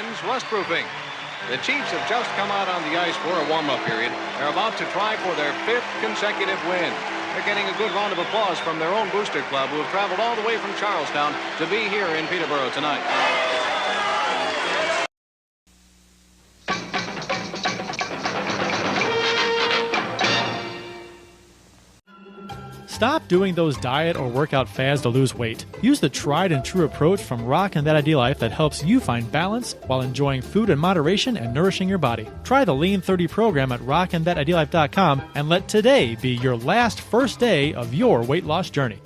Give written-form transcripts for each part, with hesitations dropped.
Twins rust-proofing. The Chiefs have just come out on the ice for a warm-up period. They're about to try for their 5th consecutive win. They're getting a good round of applause from their own booster club, who have traveled all the way from Charlestown to be here in Peterborough tonight. Stop doing those diet or workout fads to lose weight. Use the tried and true approach from Rockin' That Ideal Life that helps you find balance while enjoying food in moderation and nourishing your body. Try the Lean 30 program at rockinthatIdealLife.com and let today be your last first day of your weight loss journey.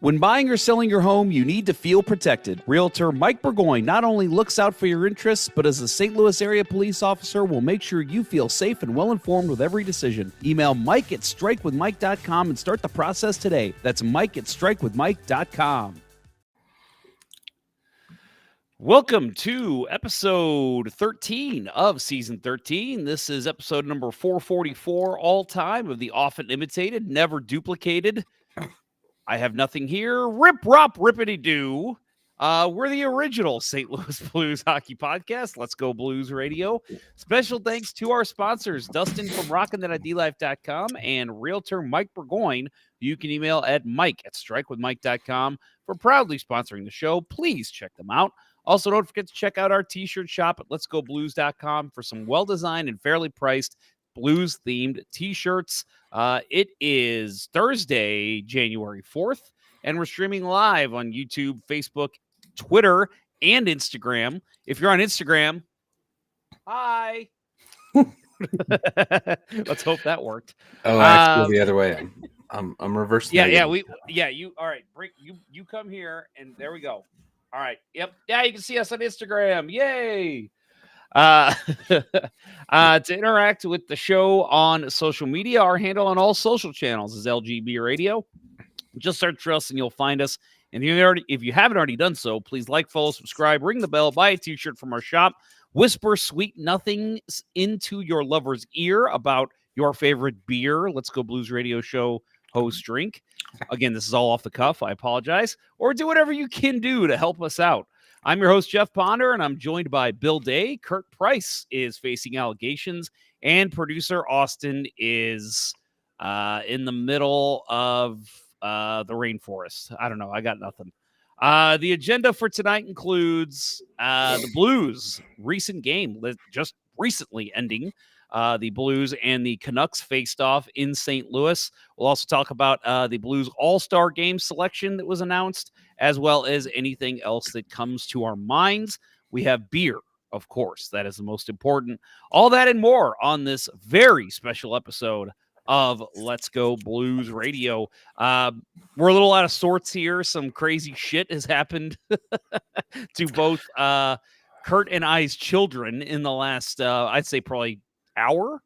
When buying or selling your home, you need to feel protected. Realtor Mike Burgoyne not only looks out for your interests, but as a St. Louis area police officer will make sure you feel safe and well-informed with every decision. Email Mike at strikewithmike.com and start the process today. That's Mike at strikewithmike.com. Welcome to episode 13 of season 13. This is episode number 444 all time of the often imitated, never duplicated. I have nothing here. Rip, rop, rippity-doo. We're the original St. Louis Blues hockey podcast. Let's go Blues Radio. Special thanks to our sponsors, Dustin from rockinthatidlife.com and Realtor Mike Burgoyne, who you can email at mike at strikewithmike.com for proudly sponsoring the show. Please check them out. Also, don't forget to check out our t-shirt shop at letsgoblues.com for some well-designed and fairly priced Blues-themed t-shirts. It is Thursday, January 4th, and we're streaming live on YouTube, Facebook, Twitter, and Instagram. If you're on Instagram, hi. Let's hope that worked. Oh, I have to go the other way. I'm reversing. You all right? Break you come here, and there we go. All right. Yep. Yeah, you can see us on Instagram. Yay. To interact with the show on social media, our handle on all social channels is LGB Radio. Just search for us and you'll find us. And if you haven't already done so, please like, follow, subscribe, ring the bell, buy a t-shirt from our shop, whisper sweet nothings into your lover's ear about your favorite beer. Let's Go Blues Radio show host drink. Again, this is all off the cuff. I apologize. Or do whatever you can do to help us out. I'm your host, Jeff Ponder, and I'm joined by Bill Day. Kurt Price is facing allegations, and producer Austin is in the middle of the rainforest. I don't know. I got nothing. The agenda for tonight includes the Blues' recent game, just recently ending. The Blues and the Canucks faced off in St. Louis. We'll also talk about the Blues All-Star Game selection that was announced, as well as anything else that comes to our minds. We have beer, of course. That is the most important. All that and more on this very special episode of Let's Go Blues Radio. We're a little out of sorts here. Some crazy shit has happened to both Kurt and I's children in the last, I'd say probably hour.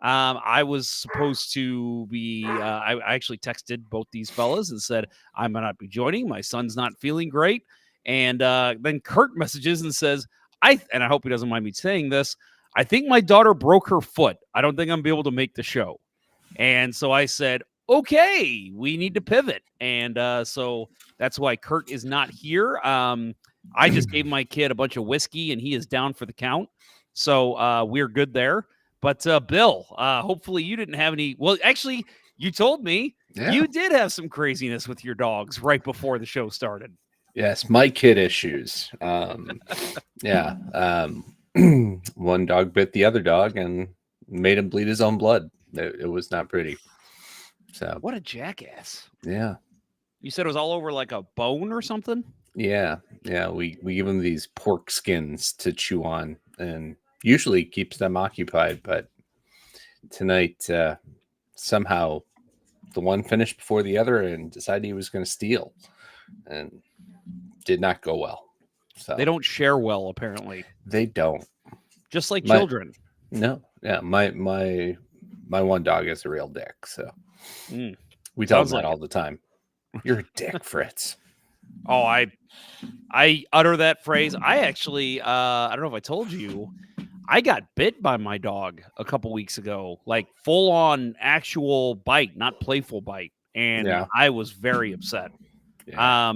I was supposed to be, I actually texted both these fellas and said, I might not be joining. My son's not feeling great. And then Kurt messages and says, and I hope he doesn't mind me saying this, I think my daughter broke her foot. I don't think I'm going to be able to make the show. And so I said, okay, we need to pivot. And so that's why Kurt is not here. I just gave my kid a bunch of whiskey and he is down for the count. So we're good there. But Bill, hopefully you didn't have any. Well, actually, you told me you did have some craziness with your dogs right before the show started. Yes, my kid issues. One dog bit the other dog and made him bleed his own blood. It was not pretty. So what a jackass. Yeah. You said it was all over like a bone or something? Yeah. We give him these pork skins to chew on and usually keeps them occupied, but tonight somehow the one finished before the other and decided he was going to steal and did not go well. So they don't share well, apparently. They don't. Just like children. No. Yeah. My one dog is a real dick. So we tell him that all the time. You're a dick, Fritz. Oh, I utter that phrase. I actually, I don't know if I told you, I got bit by my dog a couple weeks ago, like full on actual bite, not playful bite. And I was very upset. Yeah.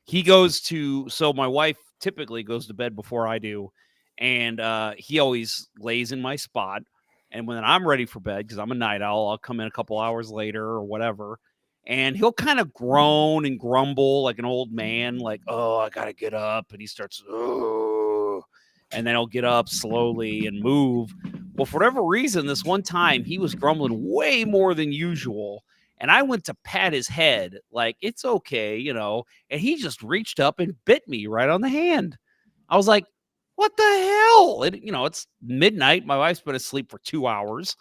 He goes to, so my wife typically goes to bed before I do, and he always lays in my spot. And when I'm ready for bed, because I'm a night owl, I'll come in a couple hours later or whatever, and he'll kind of groan and grumble like an old man, like, "Oh, I gotta get up," and he starts, "Oh," and then he'll get up slowly and move. Well, for whatever reason, this one time he was grumbling way more than usual. And I went to pat his head, like, it's okay, and he just reached up and bit me right on the hand. I was like, what the hell? It's midnight. My wife's been asleep for 2 hours.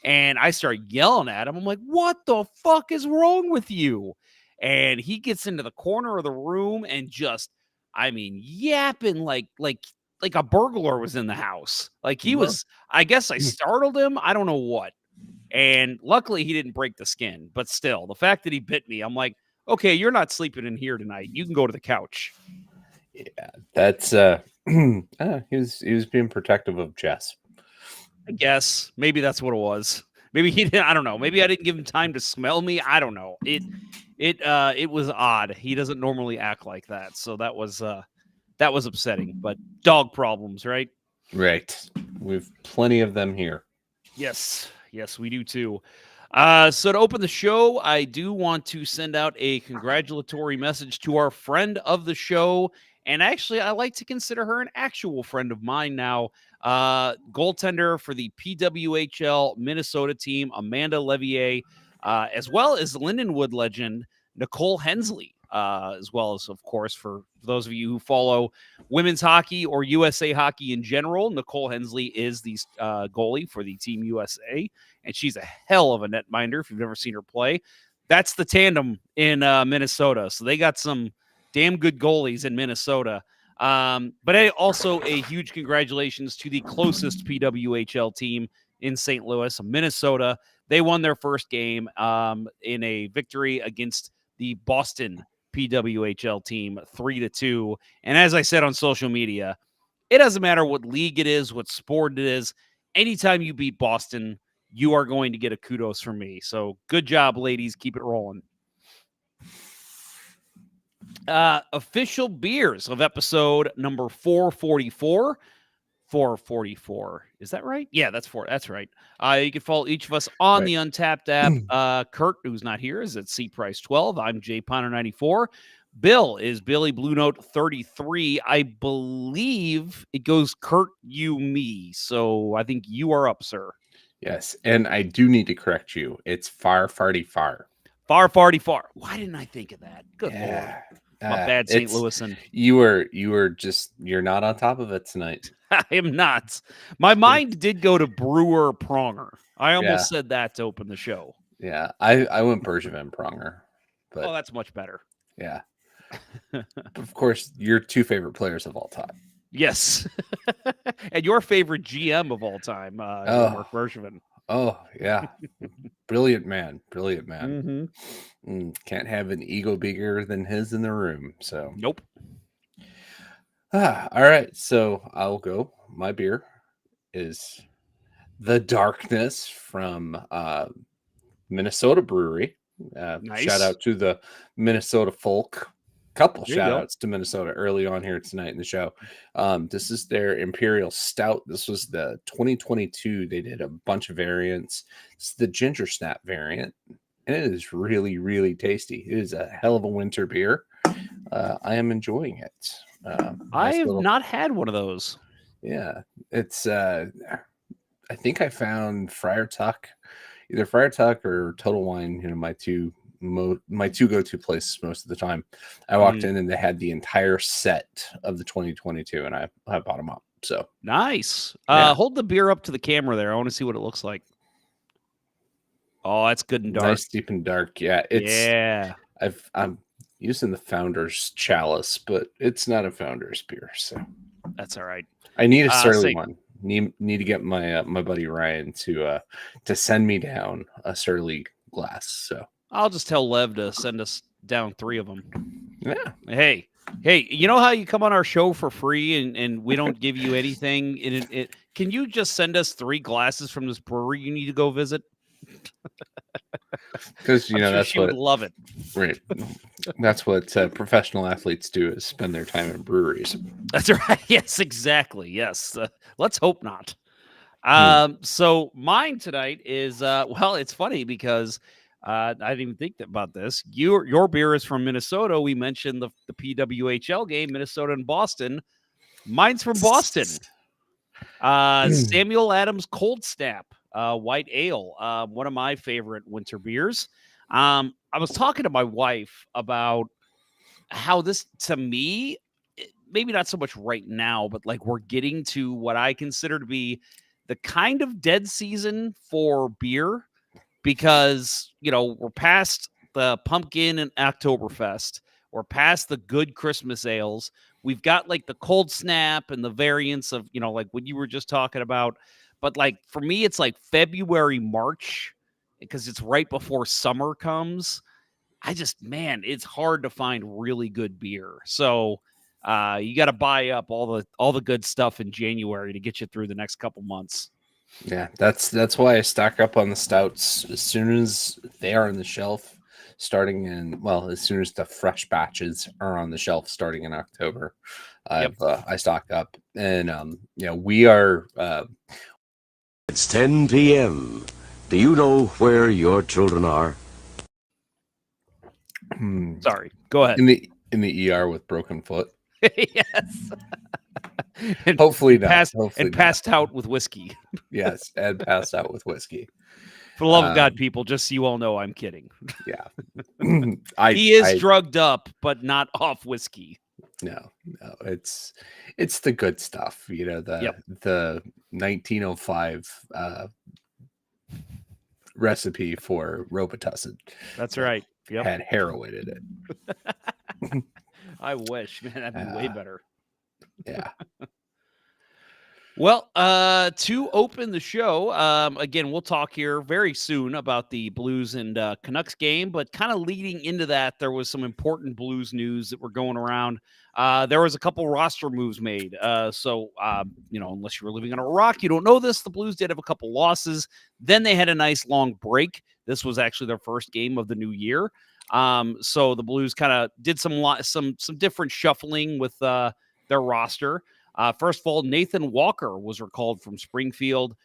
And I started yelling at him. I'm like, what the fuck is wrong with you? And he gets into the corner of the room and just, yapping like a burglar was in the house. Like he was, I guess I startled him. I don't know what. And luckily he didn't break the skin, but still the fact that he bit me, I'm like, okay, you're not sleeping in here tonight. You can go to the couch. Yeah, that's he was being protective of Jess. I guess maybe that's what it was. Maybe he didn't. I don't know. Maybe I didn't give him time to smell me. I don't know. It was odd. He doesn't normally act like that. So that was upsetting, but dog problems, right? Right. We've plenty of them here. Yes, we do too. So to open the show, I do want to send out a congratulatory message to our friend of the show. And actually, I like to consider her an actual friend of mine now. Goaltender for the PWHL Minnesota team, Amanda Levier, as well as Lindenwood legend, Nicole Hensley, as well as, of course, for those of you who follow women's hockey or USA hockey in general, Nicole Hensley is the goalie for the Team USA, and she's a hell of a netminder if you've never seen her play. That's the tandem in Minnesota, so they got some damn good goalies in Minnesota. But also a huge congratulations to the closest PWHL team in St. Louis, Minnesota. They won their first game in a victory against the Boston PWHL team 3-2. And as I said on social media, it doesn't matter what league it is, what sport it is. Anytime you beat Boston, you are going to get a kudos from me. So good job, ladies. Keep it rolling. Official beers of episode number 444. 444. Is that right? Yeah, that's right. You can follow each of us on the Untapped app. Kurt, who's not here, is at CPrice12. I'm Jay Ponder 94. Bill is Billy Blue Note 33. I believe it goes Kurt, you, me. So I think you are up, sir. Yes, and I do need to correct you. It's far, farty, far. Far, farty, far. Why didn't I think of that? Good Lord. My bad, St. Louisan. You're not on top of it tonight. I am not. My mind did go to Brewer Pronger. I almost said that to open the show. Yeah, I went Bergevin Pronger. But, that's much better. Yeah. Of course, your two favorite players of all time. Yes. And your favorite GM of all time, Mark Bergevin. Oh, yeah. Brilliant man. Mm-hmm. Can't have an ego bigger than his in the room. So nope. All right. So I'll go. My beer is The Darkness from Minnesota Brewery. Nice. Shout out to the Minnesota Faulk. Couple shout outs to Minnesota early on here tonight in the show. This is their Imperial Stout. This was the 2022. They did a bunch of variants. It's the Ginger Snap variant, and it is really, really tasty. It is a hell of a winter beer. I am enjoying it. I have not had one of those. Yeah, it's. I think I found Friar Tuck, either Friar Tuck or Total Wine. My two go-to places most of the time. I walked in and they had the entire set of the 2022, and I bought them up. So nice. Yeah. Hold the beer up to the camera there. I want to see what it looks like. Oh, that's good and dark. Nice, deep and dark. Yeah, I'm using the Founder's chalice, but it's not a Founder's beer, so that's all right. I need a Surly one. Need to get my my buddy Ryan to send me down a Surly glass. So I'll just tell Lev to send us down 3 of them. Yeah. Hey, you know how you come on our show for free and we don't give you anything? Can you just send us 3 glasses from this brewery you need to go visit? Because I'm sure that's she what would love it. right. That's what professional athletes do, is spend their time in breweries. That's right. Yes, exactly. Yes. Let's hope not. So mine tonight is well, it's funny because I didn't even think about this. Your beer is from Minnesota. We mentioned the PWHL game, Minnesota and Boston. Mine's from Boston. Samuel Adams Cold Snap, white ale, one of my favorite winter beers. I was talking to my wife about how this, to me, maybe not so much right now, but like we're getting to what I consider to be the kind of dead season for beer, because, we're past the pumpkin and Oktoberfest. We're past the good Christmas ales. We've got like the cold snap and the variants of, like what you were just talking about. But like for me, it's like February, March, because it's right before summer comes. Man, it's hard to find really good beer. So you got to buy up all the good stuff in January to get you through the next couple months. Yeah, that's why I stock up on the stouts as soon as they are on the shelf, as soon as the fresh batches are on the shelf starting in October. I stock up, and we are. It's 10 p.m. Do you know where your children are? Sorry, go ahead. In the ER with broken foot. Yes. And hopefully not. Passed out with whiskey. Yes, and passed out with whiskey. For the love of God, people, just so you all know, I'm kidding. Yeah. He is drugged up, but not off whiskey. No, it's the good stuff. The 1905 recipe for Robitussin. That's right. Yep. Had heroin in it. I wish, man, that'd be way better. Yeah. Well, to open the show, again, we'll talk here very soon about the Blues and Canucks game, but kind of leading into that, there was some important Blues news that were going around. There was a couple roster moves made. So, unless you were living on a rock, you don't know this. The Blues did have a couple losses. Then they had a nice long break. This was actually their first game of the new year. So the Blues kind of did some different shuffling with their roster. First of all, Nathan Walker was recalled from Springfield.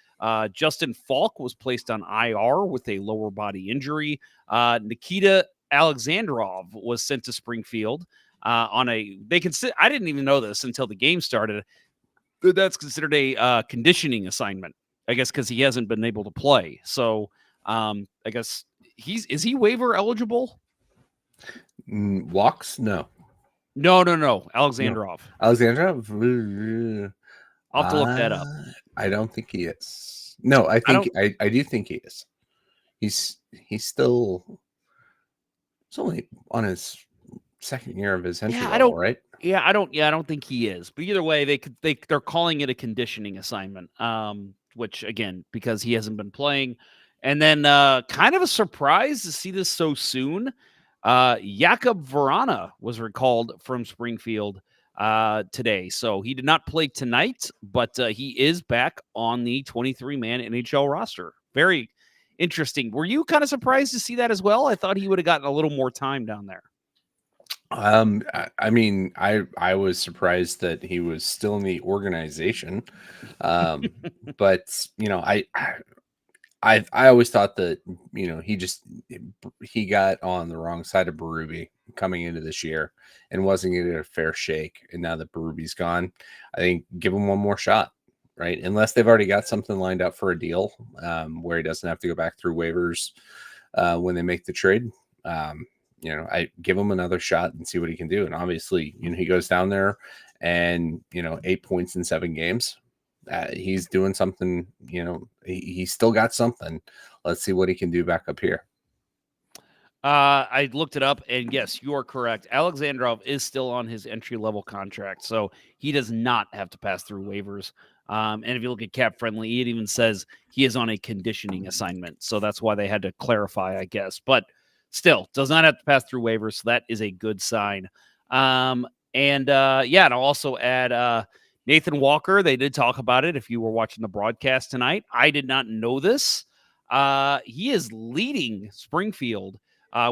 Justin Faulk was placed on IR with a lower body injury. Nikita Alexandrov was sent to Springfield I didn't even know this until the game started. That's considered a conditioning assignment, I guess, because he hasn't been able to play. So I guess is he waiver eligible? Walks? No. No. Alexandrov. Alexandrov? I'll have to look that up. I don't think he is. No, I do think he is. He's still. It's only on his second year of his entry level, right? Yeah, I don't think he is. But either way, they're calling it a conditioning assignment. Which again, because he hasn't been playing. And then kind of a surprise to see this so soon. Jakub Vrana was recalled from Springfield today. So he did not play tonight, but he is back on the 23-man NHL roster. Very interesting. Were you kind of surprised to see that as well? I thought he would have gotten a little more time down there. I mean, I was surprised that he was still in the organization. But I always thought that, he got on the wrong side of Berube coming into this year and wasn't getting a fair shake. And now that Berube's gone, I think give him one more shot, right? Unless they've already got something lined up for a deal where he doesn't have to go back through waivers when they make the trade. I give him another shot and see what he can do. And obviously, he goes down there and, 8 points in 7 games. He's doing something, he's still got something. Let's see what he can do back up here. I looked it up, and yes, you are correct. Alexandrov is still on his entry-level contract, so he does not have to pass through waivers. And if you look at Cap Friendly, it even says he is on a conditioning assignment, so that's why they had to clarify, I guess. But still, does not have to pass through waivers, so that is a good sign. And I'll also add Nathan Walker. They did talk about it if you were watching the broadcast tonight. I did not know this. He is leading Springfield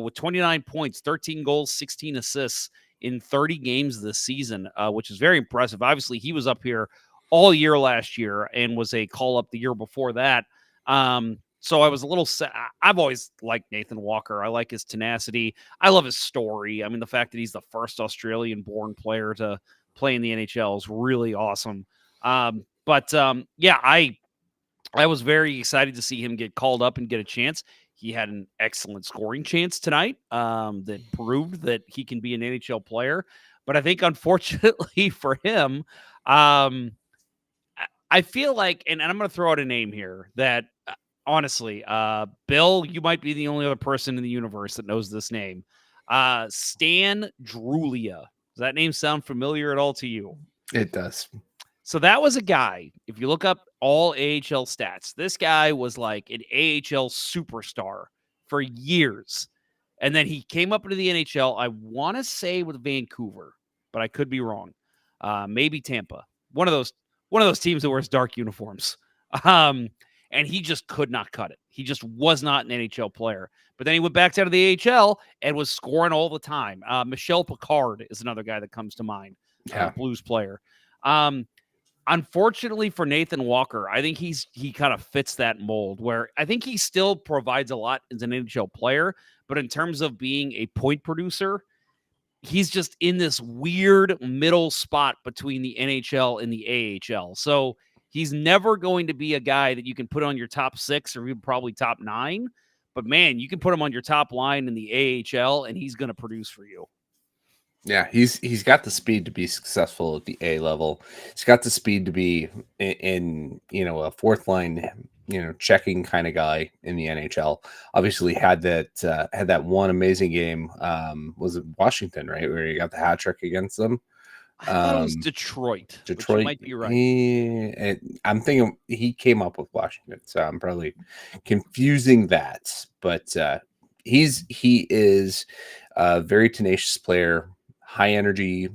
with 29 points, 13 goals, 16 assists in 30 games this season, which is very impressive. Obviously, he was up here all year last year and was a call-up the year before that. So I was a little sad. I've always liked Nathan Walker. I like his tenacity. I love his story. I mean, the fact that he's the first Australian-born player to play in the NHL is really awesome. Yeah, I was very excited to see him get called up and get a chance. He had an excellent scoring chance tonight that proved that he can be an NHL player. But I think, unfortunately for him, I feel like, and I'm going to throw out a name here that, honestly, Bill, you might be the only other person in the universe that knows this name. Stan Drulia. Does that name sound familiar at all to you? It does. So that was a guy, if you look up all AHL stats, this guy was like an AHL superstar for years. And then he came up into the NHL, I want to say with Vancouver, but I could be wrong. Maybe Tampa. One of those teams that wears dark uniforms. And he just could not cut it. He just was not an NHL player. But then he went back down to the AHL and was scoring all the time. Michel Picard is another guy that comes to mind. Blues player. Unfortunately for Nathan Walker, I think he kind of fits that mold where I think he still provides a lot as an NHL player, but in terms of being a point producer, he's just in this weird middle spot between the NHL and the AHL. So he's never going to be a guy that you can put on your top 6 or even probably top 9, but man, you can put him on your top line in the AHL and he's going to produce for you. Yeah, he's got the speed to be successful at the A level. He's got the speed to be in a fourth line, checking kind of guy in the NHL. Obviously had that one amazing game. Was it Washington, right, where he got the hat trick against them? I thought it was Detroit. Detroit, which might be right. I'm thinking he came up with Washington, so I'm probably confusing that. But he is a very tenacious player. High energy.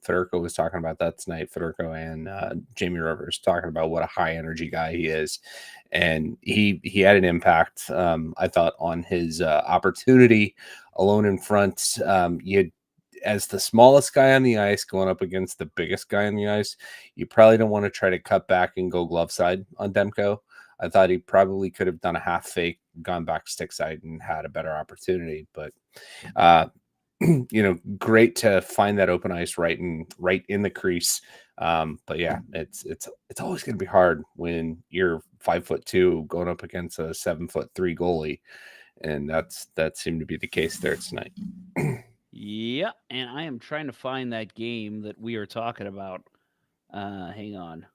Federico was talking about that tonight. Federico and Jamie Rivers talking about what a high energy guy he is, and he had an impact. I thought on his opportunity alone in front. As the smallest guy on the ice going up against the biggest guy on the ice, you probably don't want to try to cut back and go glove side on Demko. I thought he probably could have done a half fake, gone back stick side, and had a better opportunity, but. Great to find that open ice right in the crease. But yeah, it's always going to be hard when you're 5'2" going up against a 7'3" goalie, and that seemed to be the case there tonight. Yeah, and I am trying to find that game that we are talking about. Hang on.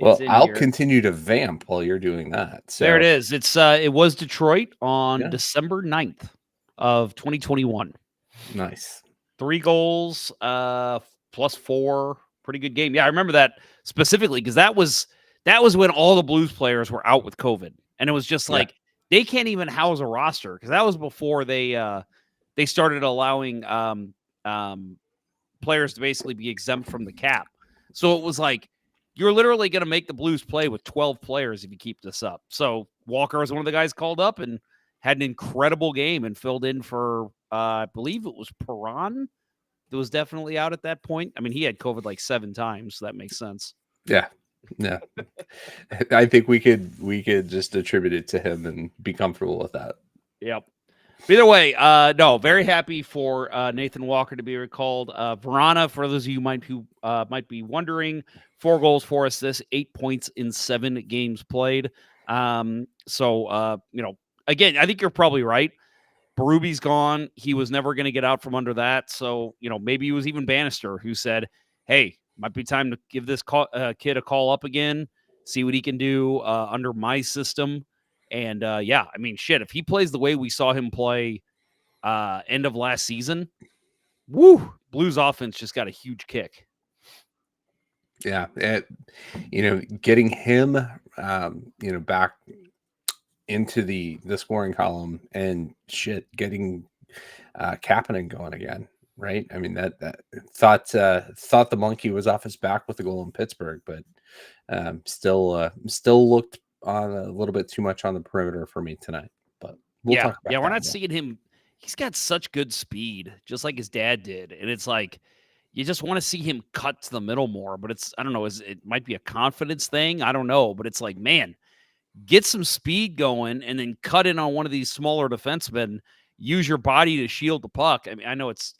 Well, I'll continue to vamp while you're doing that. So. There it is. It was Detroit on December 9th of 2021. Nice. 3 goals, +4. Pretty good game. Yeah, I remember that specifically because that was when all the Blues players were out with COVID, and it was just like they can't even house a roster because that was before they started allowing players to basically be exempt from the cap. So it was like you're literally going to make the Blues play with 12 players if you keep this up. So Walker was one of the guys called up and had an incredible game and filled in for. I believe it was Perron that was definitely out at that point. I mean, he had COVID like 7 times, so that makes sense. Yeah. I think we could just attribute it to him and be comfortable with that. Yep. But either way, no, very happy for Nathan Walker to be recalled. Verana, for those of you who might be wondering, 4 goals, 4 assists, 8 points in 7 games played. Again, I think you're probably right. Berube's gone. He was never going to get out from under that. So, maybe it was even Bannister who said, hey, might be time to give this kid a call up again, see what he can do under my system. And, if he plays the way we saw him play end of last season, Blues offense just got a huge kick. Yeah. Getting him, back into the scoring column and getting Kapanen going again, right? I mean that thought the monkey was off his back with the goal in Pittsburgh, but still looked on a little bit too much on the perimeter for me tonight. But we'll talk about we're that not seeing him. He's got such good speed, just like his dad did. And it's like, you just want to see him cut to the middle more. But it's, I don't know, it might be a confidence thing. I don't know. But it's like, man, get some speed going and then cut in on one of these smaller defensemen. Use your body to shield the puck. I mean, I know it's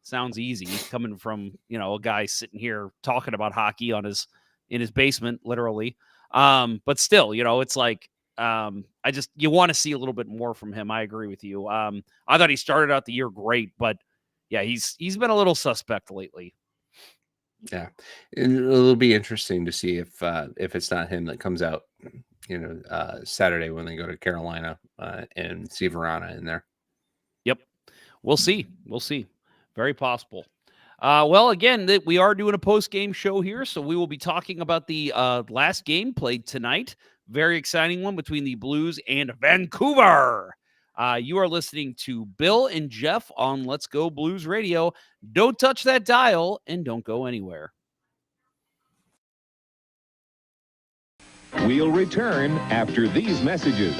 sounds easy coming from, a guy sitting here talking about hockey in his basement, literally. But still, it's like, you want to see a little bit more from him. I agree with you. I thought he started out the year great, but yeah, he's been a little suspect lately. Yeah, it'll be interesting to see if it's not him that comes out, Saturday when they go to Carolina and see Verana in there. Yep, we'll see. Very possible. Well, again, we are doing a post-game show here, so we will be talking about the last game played tonight. Very exciting one between the Blues and Vancouver. You are listening to Bill and Jeff on Let's Go Blues Radio. Don't touch that dial and don't go anywhere. We'll return after these messages.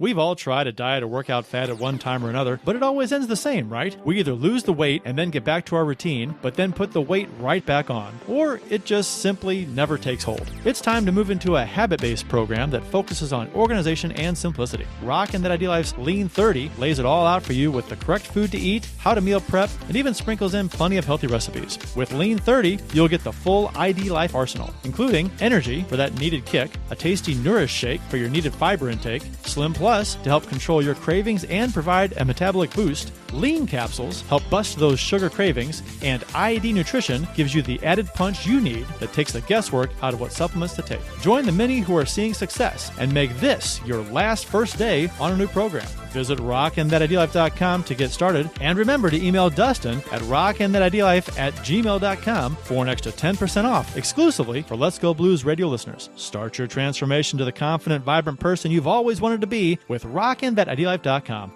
We've all tried a diet or workout fad at one time or another, but it always ends the same, right? We either lose the weight and then get back to our routine, but then put the weight right back on, or it just simply never takes hold. It's time to move into a habit-based program that focuses on organization and simplicity. Rock and That Idea Life's Lean 30 lays it all out for you with the correct food to eat, how to meal prep, and even sprinkles in plenty of healthy recipes. With Lean 30, you'll get the full ID Life arsenal, including energy for that needed kick, a tasty Nourish shake for your needed fiber intake, Slim Plus to help control your cravings and provide a metabolic boost, Lean capsules help bust those sugar cravings, and IED Nutrition gives you the added punch you need that takes the guesswork out of what supplements to take. Join the many who are seeing success and make this your last first day on a new program. Visit rockandthatidealife.com to get started, and remember to email Dustin at rockandthatidealife@gmail.com for an extra 10% off exclusively for Let's Go Blues Radio listeners. Start your transformation to the confident, vibrant person you've always wanted to be with rockandthatidealife.com.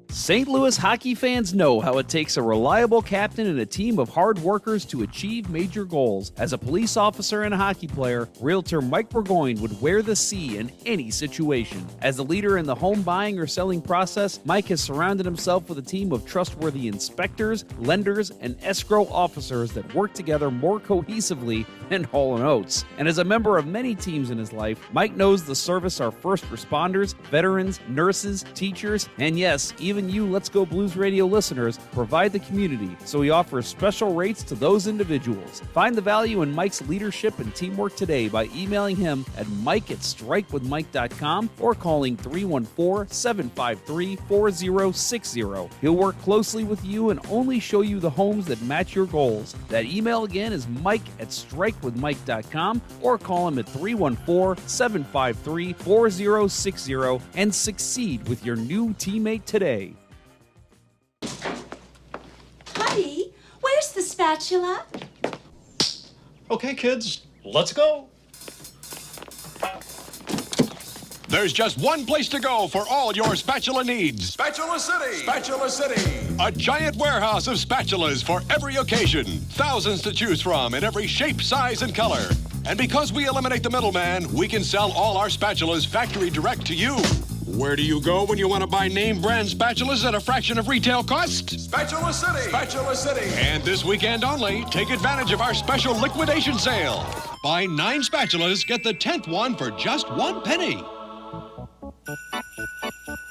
St. Louis hockey fans know how it takes a reliable captain and a team of hard workers to achieve major goals. As a police officer and a hockey player, Realtor Mike Burgoyne would wear the C in any situation. As a leader in the home buying or selling process, Mike has surrounded himself with a team of trustworthy inspectors, lenders, and escrow officers that work together more cohesively than Hall & Oates. And as a member of many teams in his life, Mike knows the service our first responders, veterans, nurses, teachers, and yes, even you Let's Go Blues Radio listeners provide the community, so he offers special rates to those individuals. Find the value in Mike's leadership and teamwork today by emailing him at mike@strikewithmike.com or calling 314-753-4060. He'll work closely with you and only show you the homes that match your goals. That email again is mike@strikewithmike.com or call him at 314-753-4060 and succeed with your new teammate today. Buddy, where's the spatula? Okay, kids, let's go. There's just one place to go for all your spatula needs. Spatula City! Spatula City! A giant warehouse of spatulas for every occasion. Thousands to choose from in every shape, size, and color. And because we eliminate the middleman, we can sell all our spatulas factory direct to you. Where do you go when you want to buy name brand spatulas at a fraction of retail cost? Spatula City! Spatula City! And this weekend only, take advantage of our special liquidation sale. Buy 9 spatulas, get the 10th one for just 1 penny.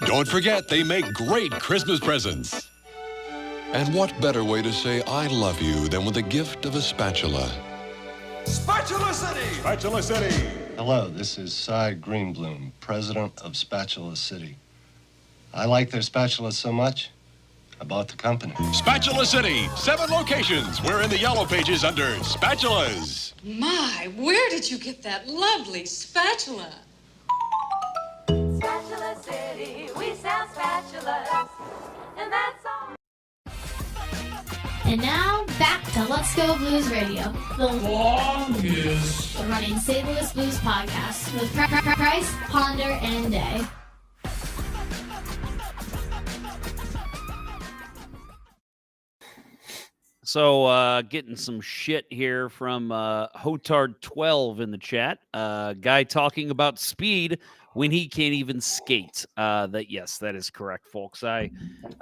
Don't forget, they make great Christmas presents. And what better way to say I love you than with the gift of a spatula? Spatula City! Spatula City! Hello, this is Cy Greenbloom, president of Spatula City. I like their spatulas so much, I bought the company. Spatula City, 7 locations. We're in the yellow pages under spatulas. My, where did you get that lovely spatula? Spatula City, we sell spatulas, and that's all. And now, back to Let's Go Blues Radio, the longest running St. Louis Blues podcast with Price, Ponder, and Day. So getting some shit here from Hotard12 in the chat. Guy talking about speed when he can't even skate. Yes, that is correct, folks. I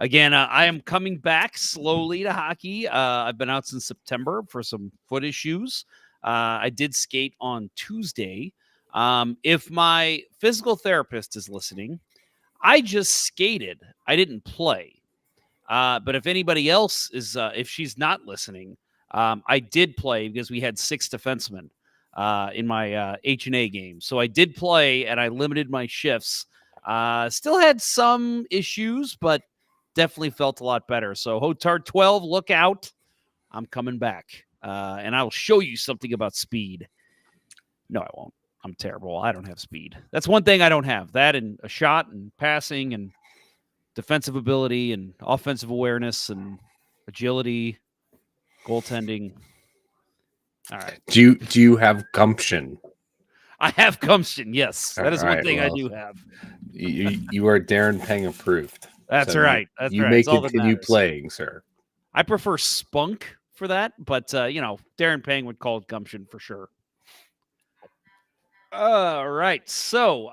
am coming back slowly to hockey. I've been out since September for some foot issues. I did skate on Tuesday. If my physical therapist is listening, I just skated. I didn't play. But if anybody else is, if she's not listening, I did play because we had 6 defensemen in my H&A game. So I did play, and I limited my shifts. Still had some issues, but definitely felt a lot better. So Hotard 12, look out. I'm coming back, and I'll show you something about speed. No, I won't. I'm terrible. I don't have speed. That's one thing I don't have. That and a shot and passing and defensive ability and offensive awareness and agility, goaltending. All right. Do you have gumption? I have gumption. Yes, that is one thing I do have. You are Darren Pang approved. That's right. That's you right. may It's all that continue matters. playing, sir. I prefer spunk for that, but Darren Pang would call it gumption for sure. All right. So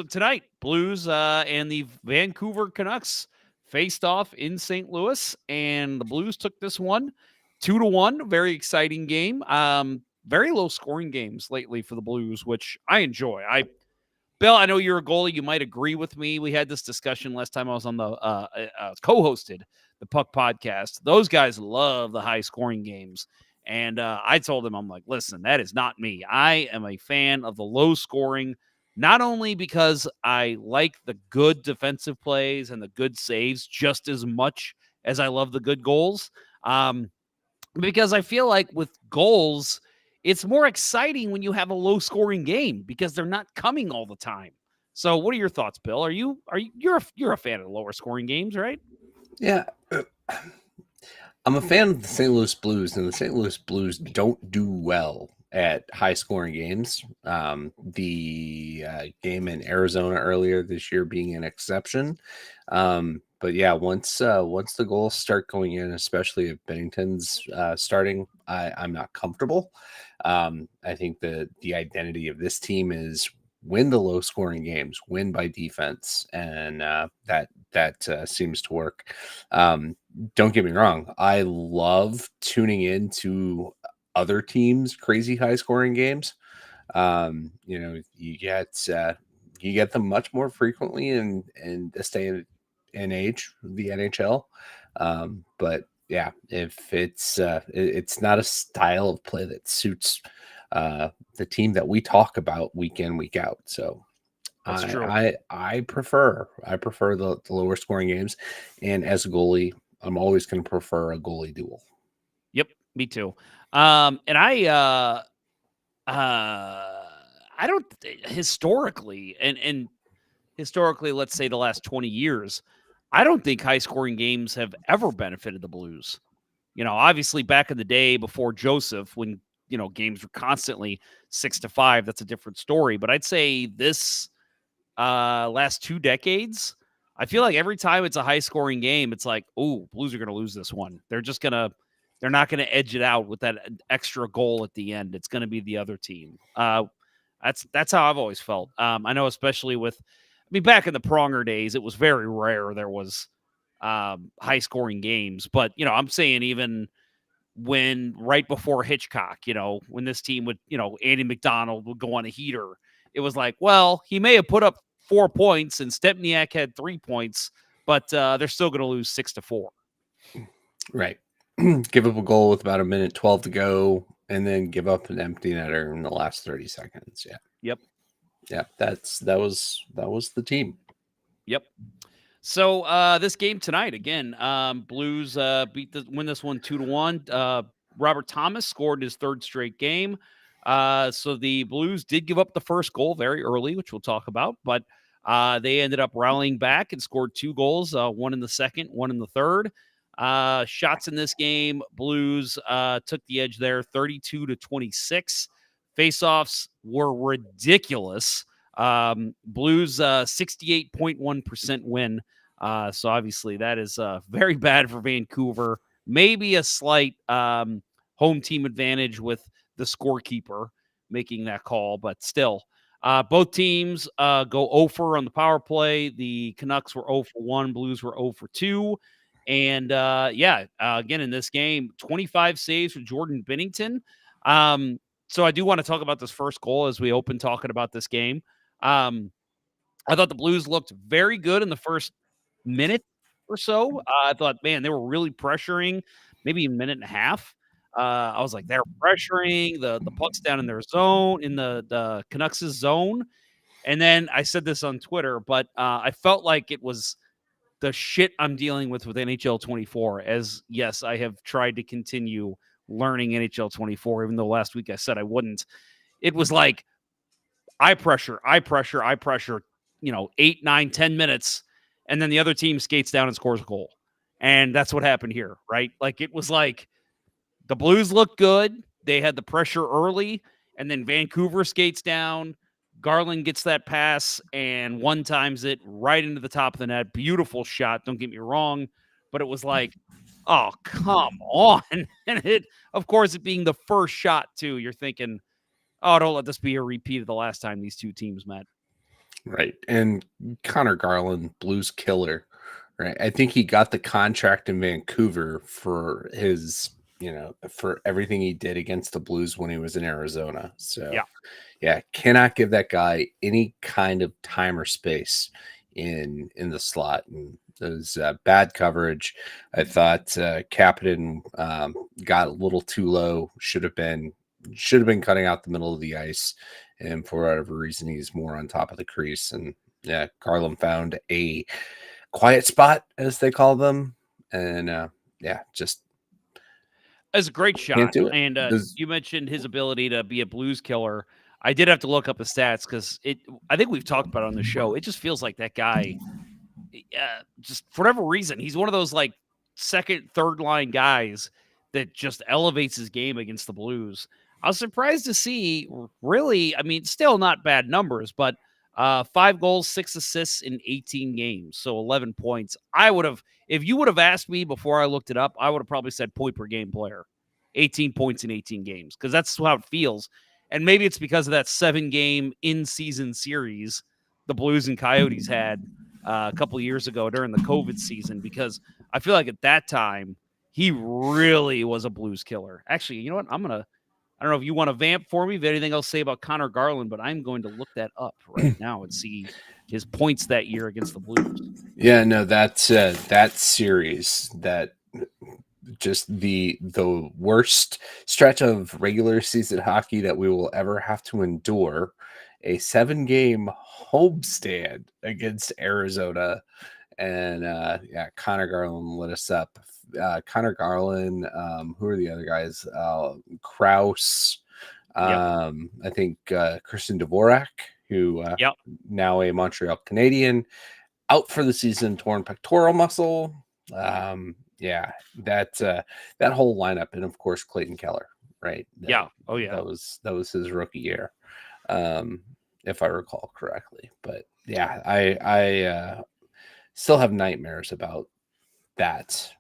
tonight, Blues and the Vancouver Canucks faced off in St. Louis, and the Blues took this one 2-1. Very exciting game. Very low scoring games lately for the Blues, which I enjoy. Bill, I know you're a goalie. You might agree with me. We had this discussion last time I was on the co-hosted the Puck podcast. Those guys love the high scoring games. And I told him, I'm like, listen, that is not me. I am a fan of the low scoring, not only because I like the good defensive plays and the good saves just as much as I love the good goals, because I feel like with goals, it's more exciting when you have a low scoring game because they're not coming all the time. So what are your thoughts, Bill? You're a fan of the lower scoring games, right? Yeah. I'm a fan of the St. Louis Blues, and the St. Louis Blues don't do well at high-scoring games. The game in Arizona earlier this year being an exception. But yeah, once the goals start going in, especially if Bennington's starting, I'm not comfortable. I think the identity of this team is win the low-scoring games, win by defense, and that seems to work. Don't get me wrong, I love tuning into other teams' crazy high-scoring games. You get them much more frequently in this day and age, the NHL. But yeah, if it's not a style of play that suits the team that we talk about week in, week out. So that's true. I prefer the lower scoring games, and as a goalie, I'm always going to prefer a goalie duel. Yep, me too. And I don't historically, and historically, let's say the last 20 years, I don't think high scoring games have ever benefited the Blues. Obviously back in the day before Joseph, when games were constantly 6-5, that's a different story. But I'd say this last 2 decades, I feel like every time it's a high scoring game, it's like, oh, Blues are going to lose this one. They're not going to edge it out with that extra goal at the end. It's going to be the other team. That's how I've always felt. I know, especially back in the Pronger days, it was very rare there was high scoring games. But, I'm saying even when right before Hitchcock, when this team would, Andy McDonald would go on a heater, it was like, well, he may have put up 4 points and Stepniak had 3 points, but they're still going to lose 6-4. Right. Give up a goal with about 1:12 to go, and then give up an empty netter in the last 30 seconds. Yeah. Yep. Yeah. That was the team. Yep. So this game tonight, again, Blues win this one 2-1. Robert Thomas scored his 3rd straight game. So the Blues did give up the first goal very early, which we'll talk about, but they ended up rallying back and scored 2 goals, one in the second, one in the third. Shots in this game, Blues took the edge there, 32-26. Faceoffs were ridiculous. Blues 68.1% win. So obviously that is very bad for Vancouver. maybe a slight home team advantage with the scorekeeper making that call, but still. Both teams go 0-for on the power play. The Canucks were 0-for-1. Blues were 0-for-2. And, again, in this game, 25 saves for Jordan Binnington. So I do want to talk about this first goal as we open talking about this game. I thought the Blues looked very good in the first minute or so. I thought, man, they were really pressuring, maybe a minute and a half. I was like, they're pressuring the pucks down in their zone, in the Canucks' zone. And then I said this on Twitter, but I felt like it was the shit I'm dealing with NHL 24. As yes, I have tried to continue learning NHL 24, even though last week I said I wouldn't. It was like I pressure, 8, 9, 10 minutes, and then the other team skates down and scores a goal. And that's what happened here, right? Like it was like the Blues looked good. They had the pressure early, and then Vancouver skates down. Garland gets that pass and one times it right into the top of the net. Beautiful shot. Don't get me wrong. But it was like, oh, come on. And it, of course, it being the first shot, too. You're thinking, oh, don't let this be a repeat of the last time these two teams met. Right. And Connor Garland, Blues killer. Right. I think he got the contract in Vancouver for his, for everything he did against the Blues when he was in Arizona. So, yeah, cannot give that guy any kind of time or space in the slot. And it was bad coverage. I thought Kapanen got a little too low. Should have been cutting out the middle of the ice. And for whatever reason, he's more on top of the crease. And yeah, Garland found a quiet spot, as they call them. And just it's a great shot. Can't do it. And you mentioned his ability to be a Blues killer. I did have to look up the stats because I think we've talked about it on the show. It just feels like that guy, just for whatever reason, he's one of those like second, third line guys that just elevates his game against the Blues. I was surprised to see, really, I mean, still not bad numbers, but 5 goals, 6 assists in 18 games, so 11 points. If you would have asked me before I looked it up, I would have probably said point per game player, 18 points in 18 games, because that's how it feels. And maybe it's because of that 7-game in-season series the Blues and Coyotes had a couple of years ago during the COVID season, because I feel like at that time, he really was a Blues killer. Actually, you know what? I don't know if you want to vamp for me, if anything else to say about Connor Garland, but I'm going to look that up right now and see his points that year against the Blues. Yeah, no, that's that series, that just the worst stretch of regular season hockey that we will ever have to endure. A 7-game homestand against Arizona. And Connor Garland lit us up. Connor Garland, who are the other guys? Krause, I think Christian Dvorak, who now a Montreal Canadian, out for the season, torn pectoral muscle. That whole lineup, and of course Clayton Keller, right? That was his rookie year, if I recall correctly. But yeah, I still have nightmares about that.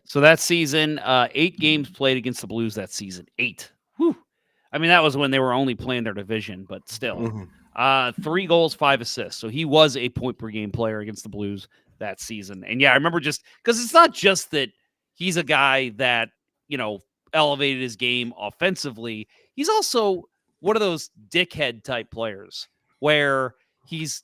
So that season, 8 games played against the Blues that season. 8. Whew. I mean, that was when they were only playing their division, but still. Mm-hmm. 3 goals, 5 assists. So he was a point per game player against the Blues that season. And I remember just because it's not just that he's a guy that, elevated his game offensively. He's also one of those dickhead type players where he's,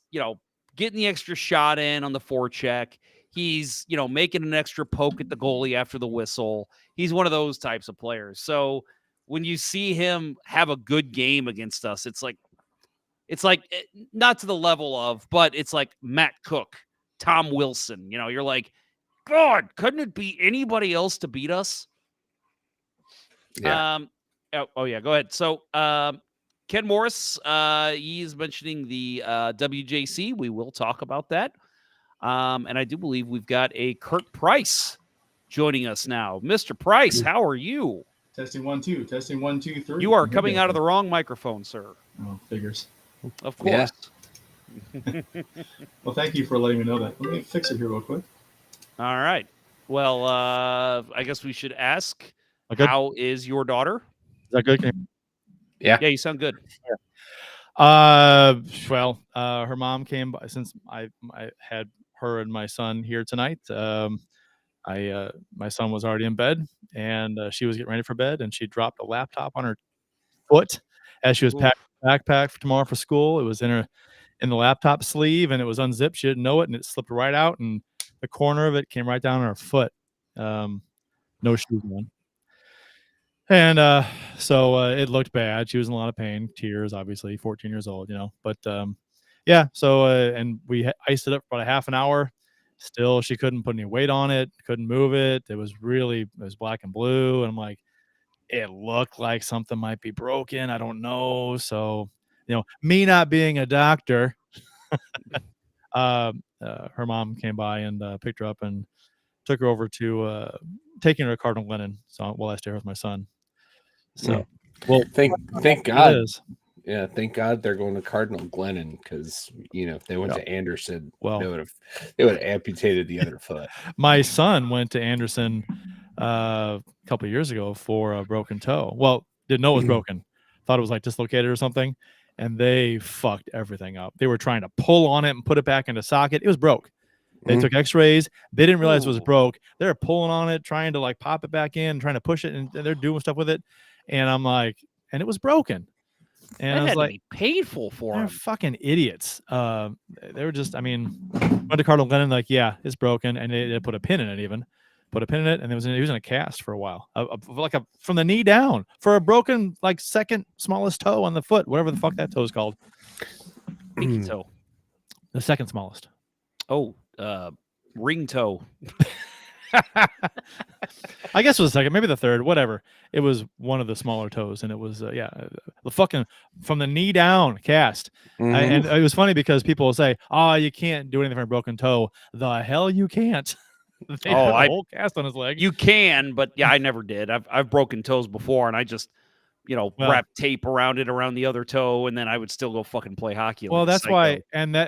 getting the extra shot in on the forecheck. He's, making an extra poke at the goalie after the whistle. He's one of those types of players. So when you see him have a good game against us, it's like not to the level of, but it's like Matt Cook, Tom Wilson. You're like, God, couldn't it be anybody else to beat us? Yeah. Go ahead. So Ken Morris, he's mentioning the WJC. We will talk about that. And I do believe we've got a Kurt Price joining us now. Mr. Price, how are you? Testing 1 2. Testing 1 2 3. You are coming out of the wrong microphone, sir. Oh, figures. Of course. Yeah. Well, thank you for letting me know that. Let me fix it here real quick. All right. Well, I guess we should ask, Okay. how is your daughter? Is that good? Yeah. Yeah, you sound good. Well, her mom came by since I had her and my son here tonight. My son was already in bed, and she was getting ready for bed, and she dropped a laptop on her foot as she was packing her backpack for tomorrow for school. It was in the laptop sleeve, and it was unzipped. She didn't know it, and it slipped right out, and the corner of it came right down on her foot. No shoes on. And so it looked bad. She was in a lot of pain, tears, obviously, 14 years old, But yeah, so and we iced it up for about a half an hour. Still, she couldn't put any weight on it, couldn't move it. It was black and blue. And I'm like, it looked like something might be broken. I don't know. So, me not being a doctor, her mom came by and picked her up and took her over to taking her to Cardinal Glennon. So while I stay with my son. So, well, thank God. Yeah, thank God they're going to Cardinal Glennon, because if they went to Anderson, they would have amputated the other foot. My son went to Anderson a couple of years ago for a broken toe. Well, didn't know it was broken, thought it was like dislocated or something, and they fucked everything up. They were trying to pull on it and put it back into socket. It was broke. They took X-rays. They didn't realize it was broke. They're pulling on it, trying to like pop it back in, trying to push it, and they're doing stuff with it. And I'm like, and it was broken. And that I was had like, to be painful for they're him. fucking idiots. They were just, went to Cardinal Glennon, like, yeah, it's broken, and they put a pin in it. Even put a pin in it, and he was in a cast for a while, from the knee down for a broken like second smallest toe on the foot, whatever the fuck that toe is called. Pinky toe. The second smallest. Oh, ring toe. I guess it was the second, maybe the third, whatever. It was one of the smaller toes, and it was the fucking from the knee down cast. And it was funny because people will say, "Oh, you can't do anything for a broken toe." The hell you can't. They put a whole cast on his leg. You can, but yeah, I never did. I've broken toes before, and I just wrap tape around the other toe, and then I would still go fucking play hockey. Well, that's why,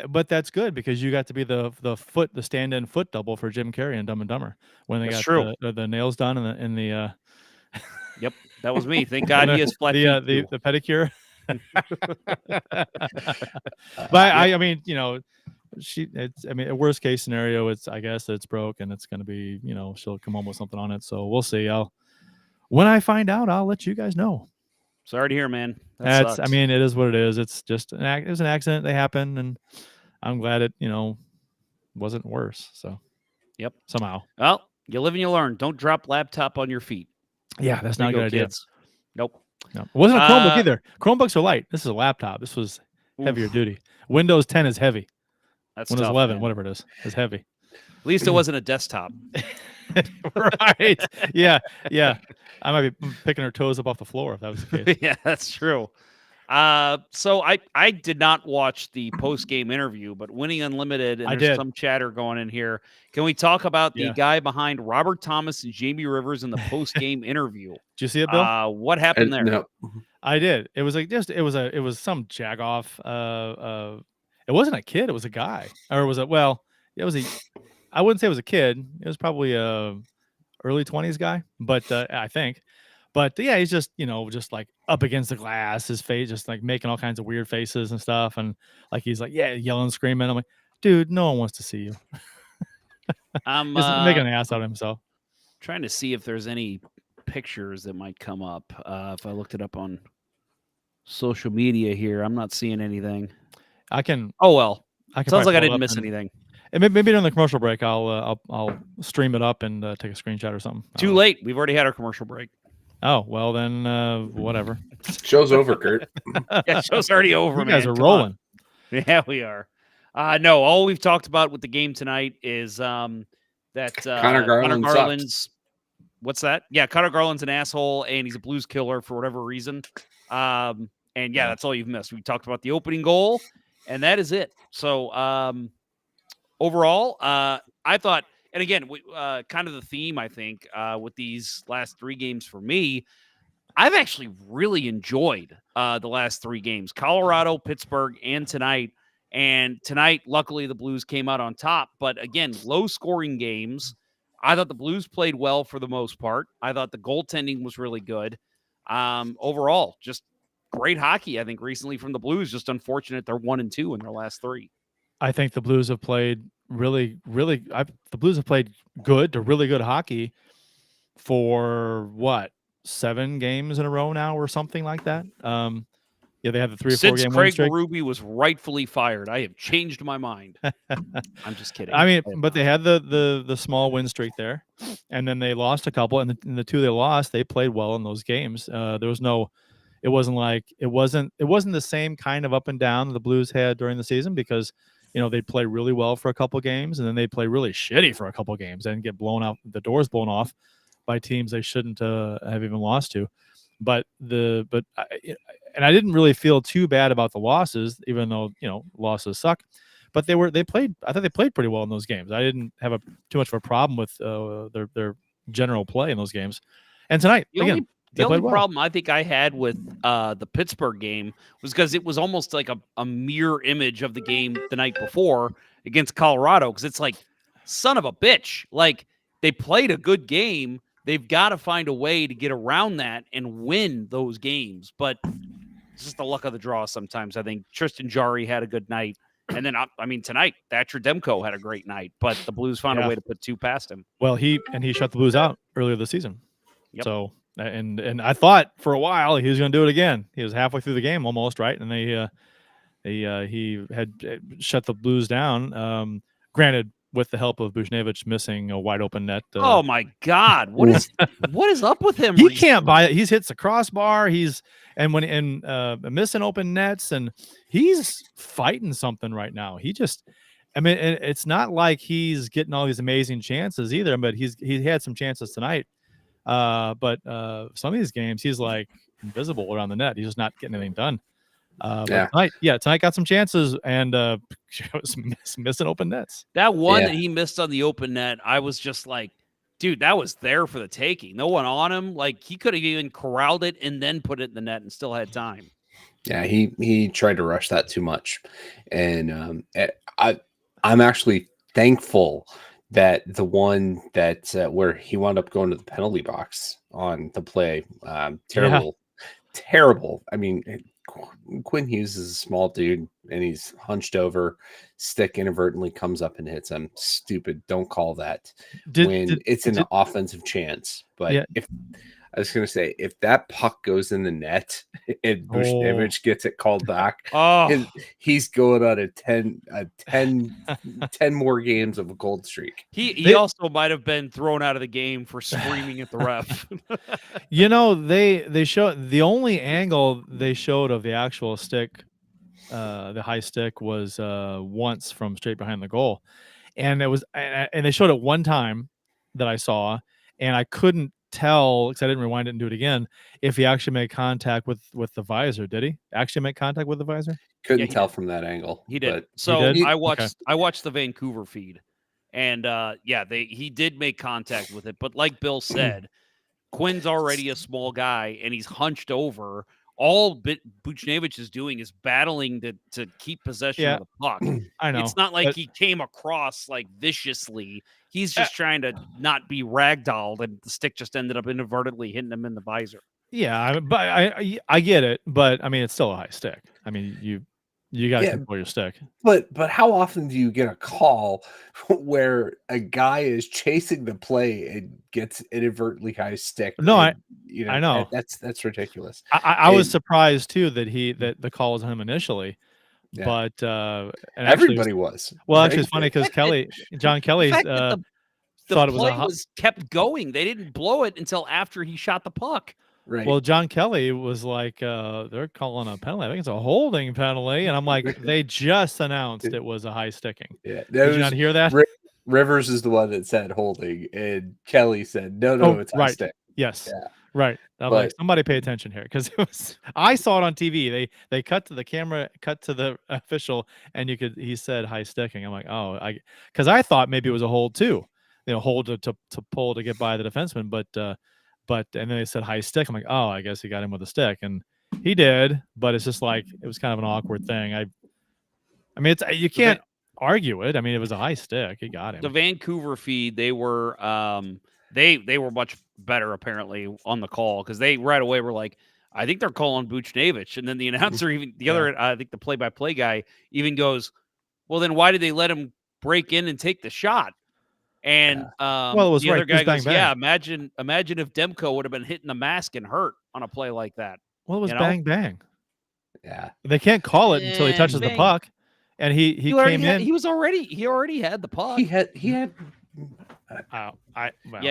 but that's good because you got to be the stand-in foot double for Jim Carrey and Dumb and Dumber when they got the nails done in the. Yep, that was me. Thank God he has flat feet. The pedicure. But I mean, a worst case scenario, I guess it's broke and it's going to be, she'll come home with something on it. So we'll see. When I find out, I'll let you guys know. Sorry to hear, man. It is what it is. It's just it was an accident. They happen, and I'm glad it, wasn't worse. So, yep. Somehow. Well, you live and you learn. Don't drop laptop on your feet. Yeah, that's not a good idea. Kids. Nope. No. It wasn't a Chromebook either. Chromebooks are light. This is a laptop. This was heavier duty. Windows 10 is heavy. That's Windows tough, 11, man. whatever it is heavy. At least it wasn't a desktop. Right. Yeah. I might be picking her toes up off the floor if that was the case. Yeah, that's true. So I did not watch the post-game interview, but Winning Unlimited, and there's some chatter going in here. Can we talk about the guy behind Robert Thomas and Jamie Rivers in the post-game interview? Did you see it, Bill? What happened there? No. I did. It was like it was some jagoff. It wasn't a kid. It was a guy, or was it? Well, it was I wouldn't say it was a kid. It was probably a early 20s guy, but I think. But yeah, he's just just like up against the glass, his face just like making all kinds of weird faces and stuff, and like he's like yelling, screaming. I'm like, dude, no one wants to see you. I'm just making an ass out of himself. Trying to see if there's any pictures that might come up. If I looked it up on social media here, I'm not seeing anything. I can. Oh well. I can Sounds like I didn't miss anything. And maybe during the commercial break, I'll stream it up and take a screenshot or something. Too late. We've already had our commercial break. Oh well, then whatever. Show's over, Kurt. Yeah, show's already over. You guys are rolling. Yeah, we are. No, all we've talked about with the game tonight is that Connor Garland's. sucks. What's that? Yeah, Connor Garland's an asshole and he's a Blues killer for whatever reason. And yeah, that's all you've missed. We talked about the opening goal, and that is it. So overall, I thought. And again, kind of the theme, I think, with these last three games for me, I've actually really enjoyed the last three games, Colorado, Pittsburgh, and tonight. And tonight, luckily, the Blues came out on top. But again, low-scoring games. I thought the Blues played well for the most part. I thought the goaltending was really good. Overall, just great hockey, I think, recently from the Blues. Just unfortunate they're 1-2 in their last 3. I think the Blues have played the Blues have played good to really good hockey for what, 7 games in a row now or something like that. Yeah, they have the 3 or 4 Since game win Craig streak. Berube was rightfully fired, I have changed my mind. I'm just kidding. I mean, but they had the small win streak there, and then they lost a couple, and the 2 they lost, they played well in those games. There was no, it wasn't the same kind of up and down the Blues had during the season, because they'd play really well for a couple games, and then they'd play really shitty for a couple games and get blown out, the doors blown off by teams they shouldn't have even lost to. And I didn't really feel too bad about the losses, even though losses suck. But I thought they played pretty well in those games. I didn't have too much of a problem with their general play in those games. And tonight, the only problem I think I had with the Pittsburgh game was because it was almost like a mirror image of the game the night before against Colorado. Because it's like, son of a bitch, like, they played a good game. They've got to find a way to get around that and win those games. But it's just the luck of the draw sometimes. I think Tristan Jarry had a good night. And then, tonight, Thatcher Demko had a great night. But the Blues found a way to put 2 past him. Well, he shut the Blues out earlier this season. Yep. So, and I thought for a while he was going to do it again. He was halfway through the game almost, right? And he had shut the Blues down. Granted, with the help of Buchnevich missing a wide open net. Oh my God! What is up with him? He can't buy it. He's hits the crossbar. He's missing open nets, and he's fighting something right now. It's not like he's getting all these amazing chances either, but he had some chances tonight. But some of these games, he's like invisible around the net. He's just not getting anything done. Tonight got some chances, and was missing open nets. That one that he missed on the open net, I was just like, dude, that was there for the taking. No one on him. Like, he could have even corralled it and then put it in the net and still had time. Yeah, he tried to rush that too much, and I'm actually thankful that the one that where he wound up going to the penalty box on the play, terrible. I mean, Quinn Hughes is a small dude, and he's hunched over. Stick inadvertently comes up and hits him. Stupid. Don't call that it's an offensive chance. But if I was going to say, if that puck goes in the net and Buchnevich gets it called back, he's going on a 10 more games of a gold streak. He also might have been thrown out of the game for screaming at the ref. They showed the only angle they showed of the actual stick, the high stick, was once from straight behind the goal, and they showed it one time that I saw, and I couldn't tell, because I didn't rewind it and do it again, if he actually made contact with the visor. Did he actually make contact with the visor? Couldn't tell from that angle. He did. I watched the Vancouver feed, and he did make contact with it. But like Bill said, Quinn's already a small guy, and he's hunched over. All Buchnevich is doing is battling to keep possession of the puck. I know. It's not like he came across like viciously. He's just trying to not be ragdolled, and the stick just ended up inadvertently hitting him in the visor. Yeah, but I get it, but I mean, it's still a high stick. I mean, you got to control your stick. But how often do you get a call where a guy is chasing the play and gets inadvertently high stick? No, I know that's ridiculous. I was surprised too that the call was on him initially. Yeah. But and everybody was. Well, actually, it's funny because John Kelly the thought it play was kept going. They didn't blow it until after he shot the puck. Right. Well, John Kelly was like, they're calling a penalty. I think it's a holding penalty, and I'm like, they just announced it was a high sticking. Yeah. Did you not hear that? Rivers is the one that said holding, and Kelly said, no, it's high stick. Yes. Yeah. Right. I'm like, somebody pay attention here, because I saw it on TV. They cut to the camera, cut to the official, and he said high sticking. I'm like, because I thought maybe it was a hold too, hold to pull to get by the defenseman, but and then they said high stick. I'm like, I guess he got him with a stick, and he did, but it's just like it was kind of an awkward thing. I mean, you can't argue it. I mean, it was a high stick. He got him. The Vancouver feed, they were they were much better apparently on the call because they right away were like, I think they're calling Buchnevich, and then the announcer even the other I think the play-by-play guy even goes, well, then why did they let him break in and take the shot? And well, it was the other guy bang, goes, bang. yeah, imagine if Demko would have been hitting the mask and hurt on a play like that. Well, it was bang bang. Yeah, they can't call it until he touches the puck, and he came in. He already had the puck. He had. Yeah,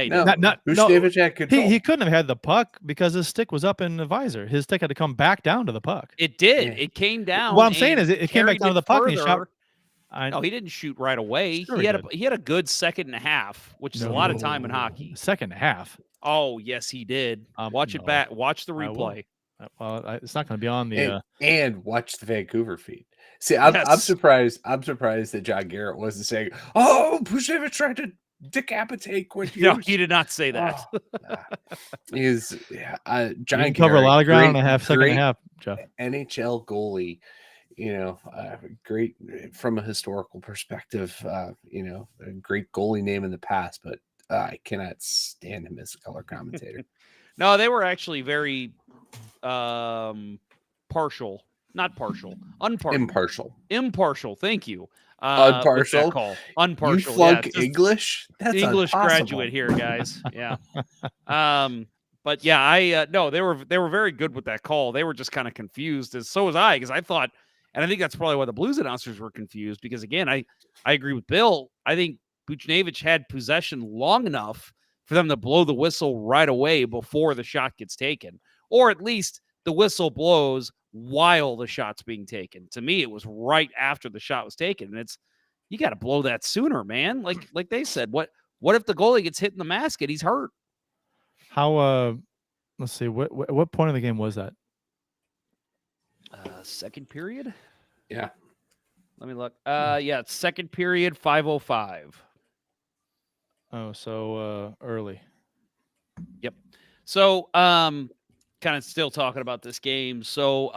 he no, did. Buchnevich had control. He couldn't have had the puck because his stick was up in the visor. His stick had to come back down to the puck. It did. It came down. What I'm saying is, it came back down to the puck, and he shot. No, he didn't shoot right away. Sure he had a good second and a half, which is a lot of time in hockey. Second and a half. Oh yes, he did. Watch it back. Watch the replay. Well, it's not going to be on the and watch the Vancouver feed. See, I'm surprised. I'm surprised that John Garrett wasn't saying, "Oh, Buchnevich tried to decapitate Quinn Hughes." No, he did not say that. He's John Garrett, cover a lot of ground in a second and a half, Jeff. NHL goalie. Great from a historical perspective. A great goalie name in the past, but I cannot stand him as a color commentator. No, they were actually very impartial. Thank you. Impartial. Call. Unpartial. You flunk English? That's English impossible. graduate here, guys. Yeah. But yeah, no, they were very good with that call. They were just kind of confused, as so was I, because I thought, and I think that's probably why the Blues announcers were confused, because again, I agree with Bill. I think Buchnevich had possession long enough for them to blow the whistle right away before the shot gets taken, or at least the whistle blows while the shot's being taken. To me, it was right after the shot was taken, and you got to blow that sooner, man. Like they said, what if the goalie gets hit in the mask and he's hurt? How? Let's see. What point of the game was that? Second period. Yeah. Let me look. Yeah, it's second period, 5:05. Oh, so early. Yep. So, kind of still talking about this game. So,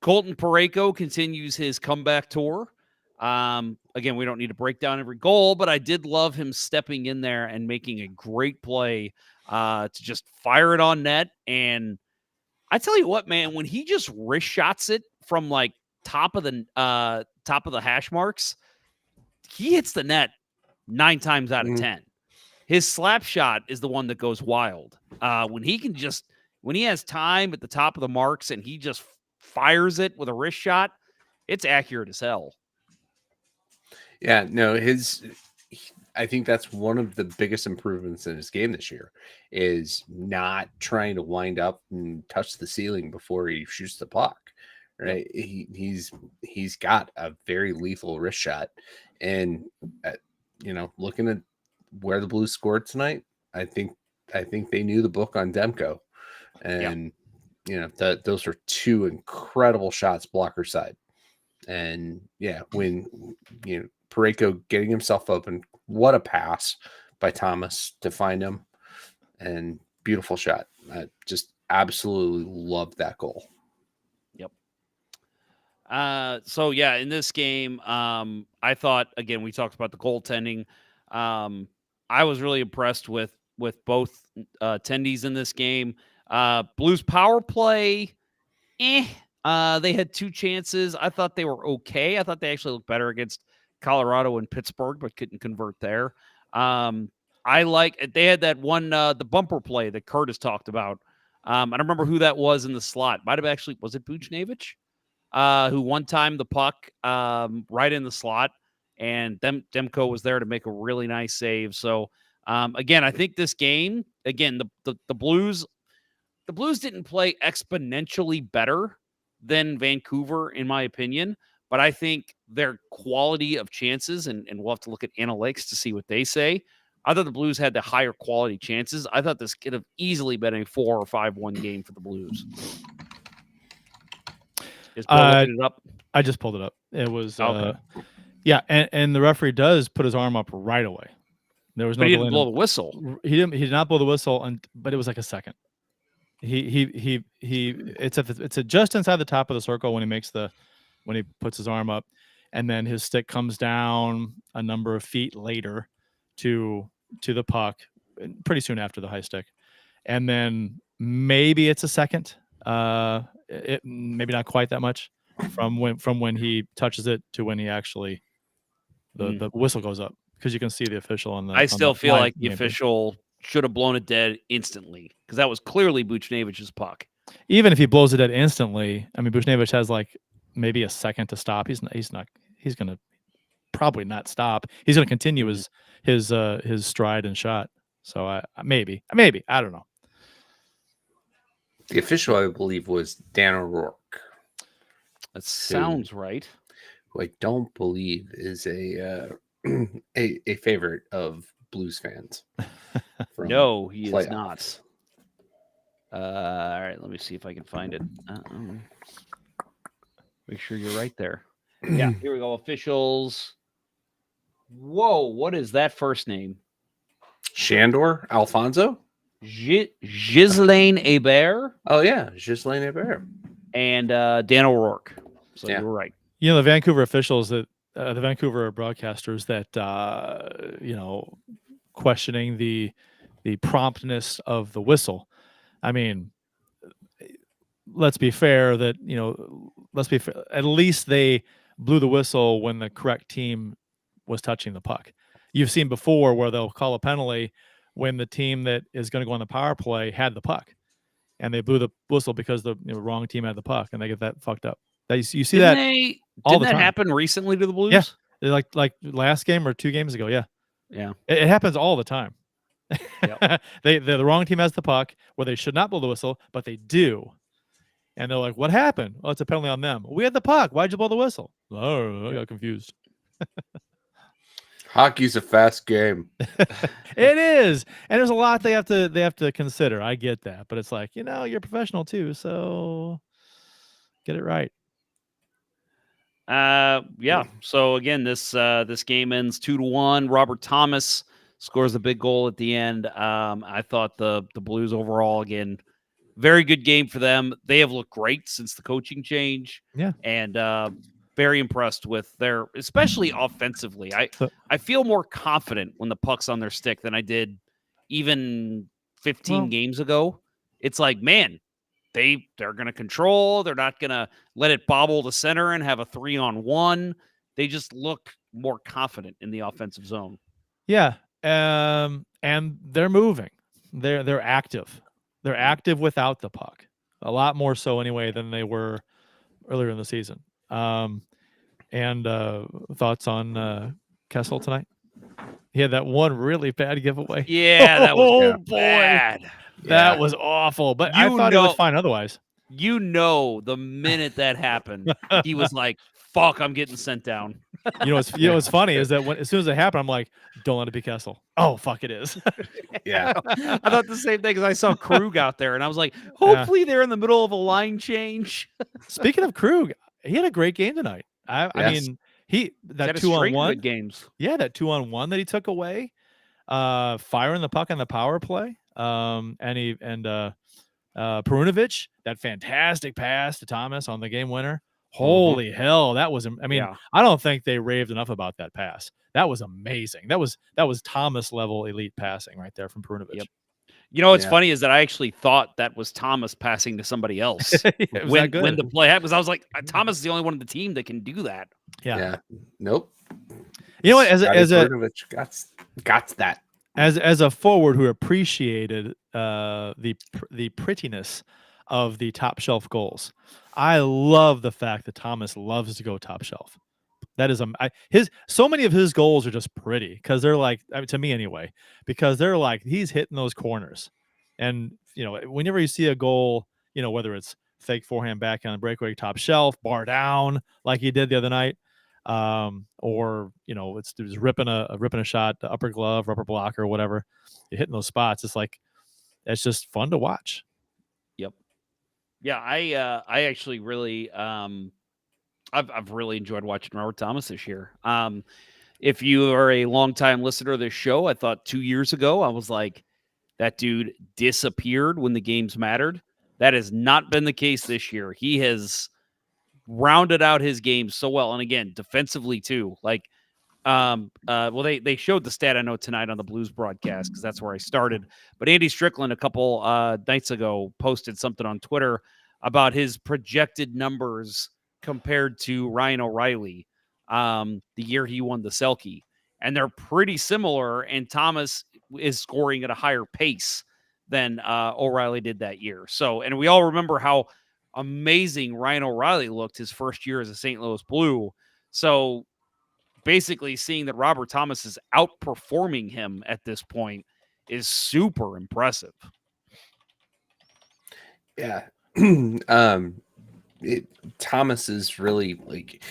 Colton Parayko continues his comeback tour. Again, we don't need to break down every goal, but I did love him stepping in there and making a great play to just fire it on net. And I tell you what, man, when he just wrist shots it from like top of the hash marks, he hits the net 9 times out of 10. His slap shot is the one that goes wild. When he has time at the top of the marks and he just fires it with a wrist shot, it's accurate as hell. Yeah, no, I think that's one of the biggest improvements in his game this year is not trying to wind up and touch the ceiling before he shoots the puck. Right. He's got a very lethal wrist shot. And, looking at where the Blues scored tonight, I think they knew the book on Demko. And, those are 2 incredible shots blocker side. And, yeah, when, Parayko getting himself open, what a pass by Thomas to find him. And beautiful shot. I just absolutely loved that goal. Yep. So yeah, in this game, I thought, again, we talked about the goaltending. I was really impressed with both attendees in this game. Blues power play, they had 2 chances. I thought they were okay. I thought they actually looked better against Colorado and Pittsburgh, but couldn't convert there. They had that one, the bumper play that Curtis talked about. I don't remember who that was in the slot. Was it Buchnevich? Who one-timed the puck right in the slot, and Demko was there to make a really nice save. So, again, I think this game, again, the Blues didn't play exponentially better than Vancouver, in my opinion, but I think their quality of chances, and we'll have to look at analytics to see what they say. I thought the Blues had the higher quality chances. I thought this could have easily been a 4 or 5-1 game for the Blues. Is Bill looking it up? I just pulled it up. It was okay. Yeah, and the referee does put his arm up right away. There was no. But he didn't blow the whistle. He did not blow the whistle, but it was like a second. It's just inside the top of the circle when he puts his arm up, and then his stick comes down a number of feet later to the puck, pretty soon after the high stick, and then maybe it's a second, it maybe not quite that much from when he touches it to when he actually the whistle goes up, because you can see the official on the. I still feel like the game official should have blown it dead instantly, because that was clearly Buchnevich's puck. Even if he blows it dead instantly, I mean, Buchnevich has like maybe a second to stop. He's going to probably not stop. He's going to continue his stride and shot. So maybe I don't know. The official, I believe, was Dan O'Rourke. That sounds right. Who I don't believe is a favorite of Blues fans. No, he is not. All right, let me see if I can find it. Make sure you're right there. Yeah, here we go. Officials. Whoa, what is that first name? Shandor Alfonso? Ghislaine Hebert? Oh, yeah, Ghislaine Hebert. And Dan O'Rourke. So you were right. You know, the Vancouver officials, that the Vancouver broadcasters that, questioning the promptness of the whistle. I mean, let's be fair that, at least they blew the whistle when the correct team was touching the puck. You've seen before where they'll call a penalty when the team that is going to go on the power play had the puck, and they blew the whistle because the wrong team had the puck, and they get that fucked up. You see that all the time. Didn't that happen recently to the Blues? Yeah, like last game or 2 games ago. Yeah. It happens all the time. Yep. The wrong team has the puck where they should not blow the whistle, but they do. And they're like, what happened? Oh, it's a penalty on them. We had the puck. Why'd you blow the whistle? Oh, I got confused. Hockey's a fast game. It is. And there's a lot they have to consider. I get that. But it's like, you're professional too, so get it right. Yeah. So again, this game ends 2-1. Robert Thomas scores a big goal at the end. I thought the Blues overall, again, very good game for them. They have looked great since the coaching change. Yeah. And very impressed with their, especially offensively. I feel more confident when the puck's on their stick than I did even 15 games ago. It's like, man, they're going to control. They're not going to let it bobble to center and have a 3-on-1. They just look more confident in the offensive zone. Yeah. And they're moving. They're active. They're active without the puck. A lot more so anyway than they were earlier in the season. And thoughts on Kessel tonight? He had that one really bad giveaway. Yeah, that was bad. That was awful. But I thought it was fine otherwise. The minute that happened, he was like, fuck, I'm getting sent down. What's funny is that as soon as it happened, I'm like, don't let it be Kessel. Oh, fuck, it is. Yeah. I thought the same thing, because I saw Krug out there, and I was like, hopefully they're in the middle of a line change. Speaking of Krug, he had a great game tonight. I mean, that 2-on-1 games. Yeah, that 2-on-1 that he took away, firing the puck on the power play. And Perunovich, that fantastic pass to Thomas on the game winner. Holy hell, that was, I don't think they raved enough about that pass. That was amazing. That was Thomas level elite passing right there from Perunovich. Yep. What's funny is that I actually thought that was Thomas passing to somebody else when the play happened, because I was like, Thomas is the only one on the team that can do that. Yeah. Nope. You know what? As Perunovich got that. As a forward who appreciated the prettiness of the top shelf goals, I love the fact that Thomas loves to go top shelf. That is so many of his goals are just pretty, because they're like, to me anyway, because they're like, he's hitting those corners. And whenever you see a goal, whether it's fake forehand backhand on breakaway top shelf, bar down like he did the other night, or it's ripping a shot, the upper glove, upper blocker, or whatever, you're hitting those spots. It's like, it's just fun to watch. Yep. Yeah, I actually really I've really enjoyed watching Robert Thomas this year. If you are a longtime listener of this show, I thought 2 years ago, I was like, that dude disappeared when the games mattered. That has not been the case this year. He has rounded out his game so well. And again, defensively too. Like, well, they showed the stat I know tonight on the Blues broadcast because that's where I started. But Andy Strickland a couple nights ago posted something on Twitter about his projected numbers compared to Ryan O'Reilly the year he won the Selke. And they're pretty similar, and Thomas is scoring at a higher pace than O'Reilly did that year. So, and we all remember how amazing Ryan O'Reilly looked his first year as a St. Louis Blue. So basically seeing that Robert Thomas is outperforming him at this point is super impressive. Yeah. Thomas is really like,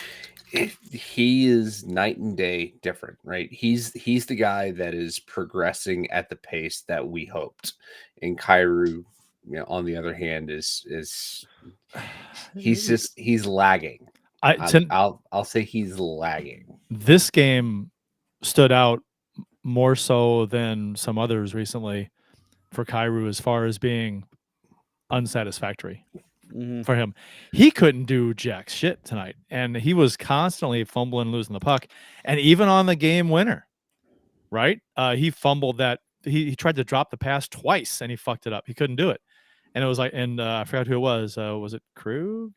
he is night and day different, right? He's the guy that is progressing at the pace that we hoped. And Kyrou, on the other hand, is he's lagging. I'll say he's lagging. This game stood out more so than some others recently for Kyrou as far as being unsatisfactory for him. He couldn't do jack shit tonight, and he was constantly fumbling, losing the puck, and even on the game winner, right? He fumbled that. He tried to drop the pass twice, and he fucked it up. He couldn't do it, and it was like, and I forgot who it was. Was it Krug?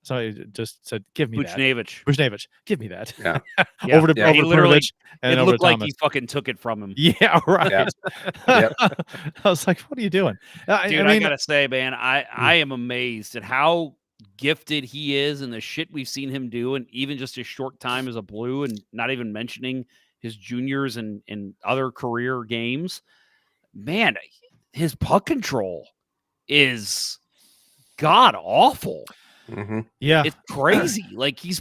So I just said, "Give me Buchnevich. Buchnevich, give me that." Yeah, over to he literally. And it over looked to like Thomas. he fucking took it from him. Yeah, right. Yeah. Yep. I was like, "What are you doing, Dude?" I mean, I gotta say, man, I am amazed at how gifted he is and the shit we've seen him do, and even just his short time as a Blue, and not even mentioning his juniors and other career games. Man, his puck control is god awful. Mm-hmm. Yeah, it's crazy. Like he's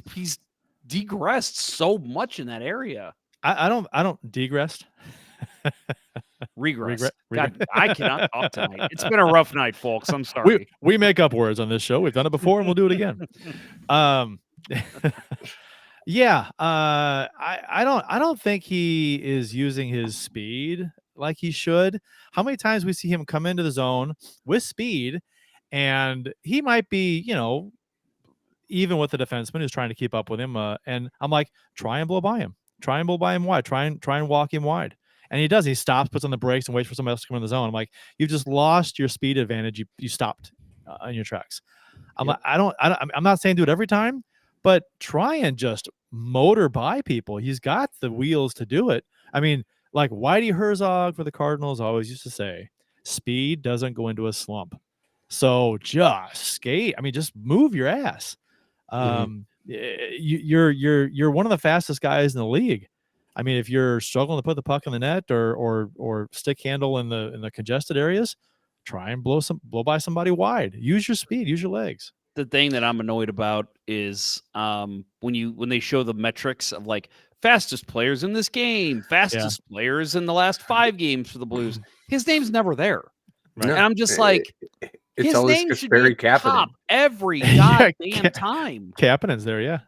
degressed so much in that area. I don't degressed. Regress. God, I cannot talk tonight. It's been a rough night, folks. I'm sorry. We make up words on this show. We've done it before, and we'll do it again. Yeah. I don't think he is using his speed like he should. How many times we see him come into the zone with speed, and he might be, even with the defenseman who's trying to keep up with him. And I'm like, try and blow by him. Try and blow by him wide. Try and walk him wide. And he does. He stops, puts on the brakes, and waits for somebody else to come in the zone. I'm like, you've just lost your speed advantage. You stopped on your tracks. I'm like, I'm not saying do it every time, but try and just motor by people. He's got the wheels to do it. I mean, like Whitey Herzog for the Cardinals always used to say, speed doesn't go into a slump. So just skate. I mean, just move your ass. You're one of the fastest guys in the league. I mean, if you're struggling to put the puck in the net or stick handle in the congested areas, try and blow by somebody wide. Use your speed, use your legs. The thing that I'm annoyed about is when they show the metrics of like fastest players in this game, fastest players in the last 5 games for the Blues. His name's never there. Right. And I'm just like, it's his always name should be top every goddamn time. Kapanen's there, yeah.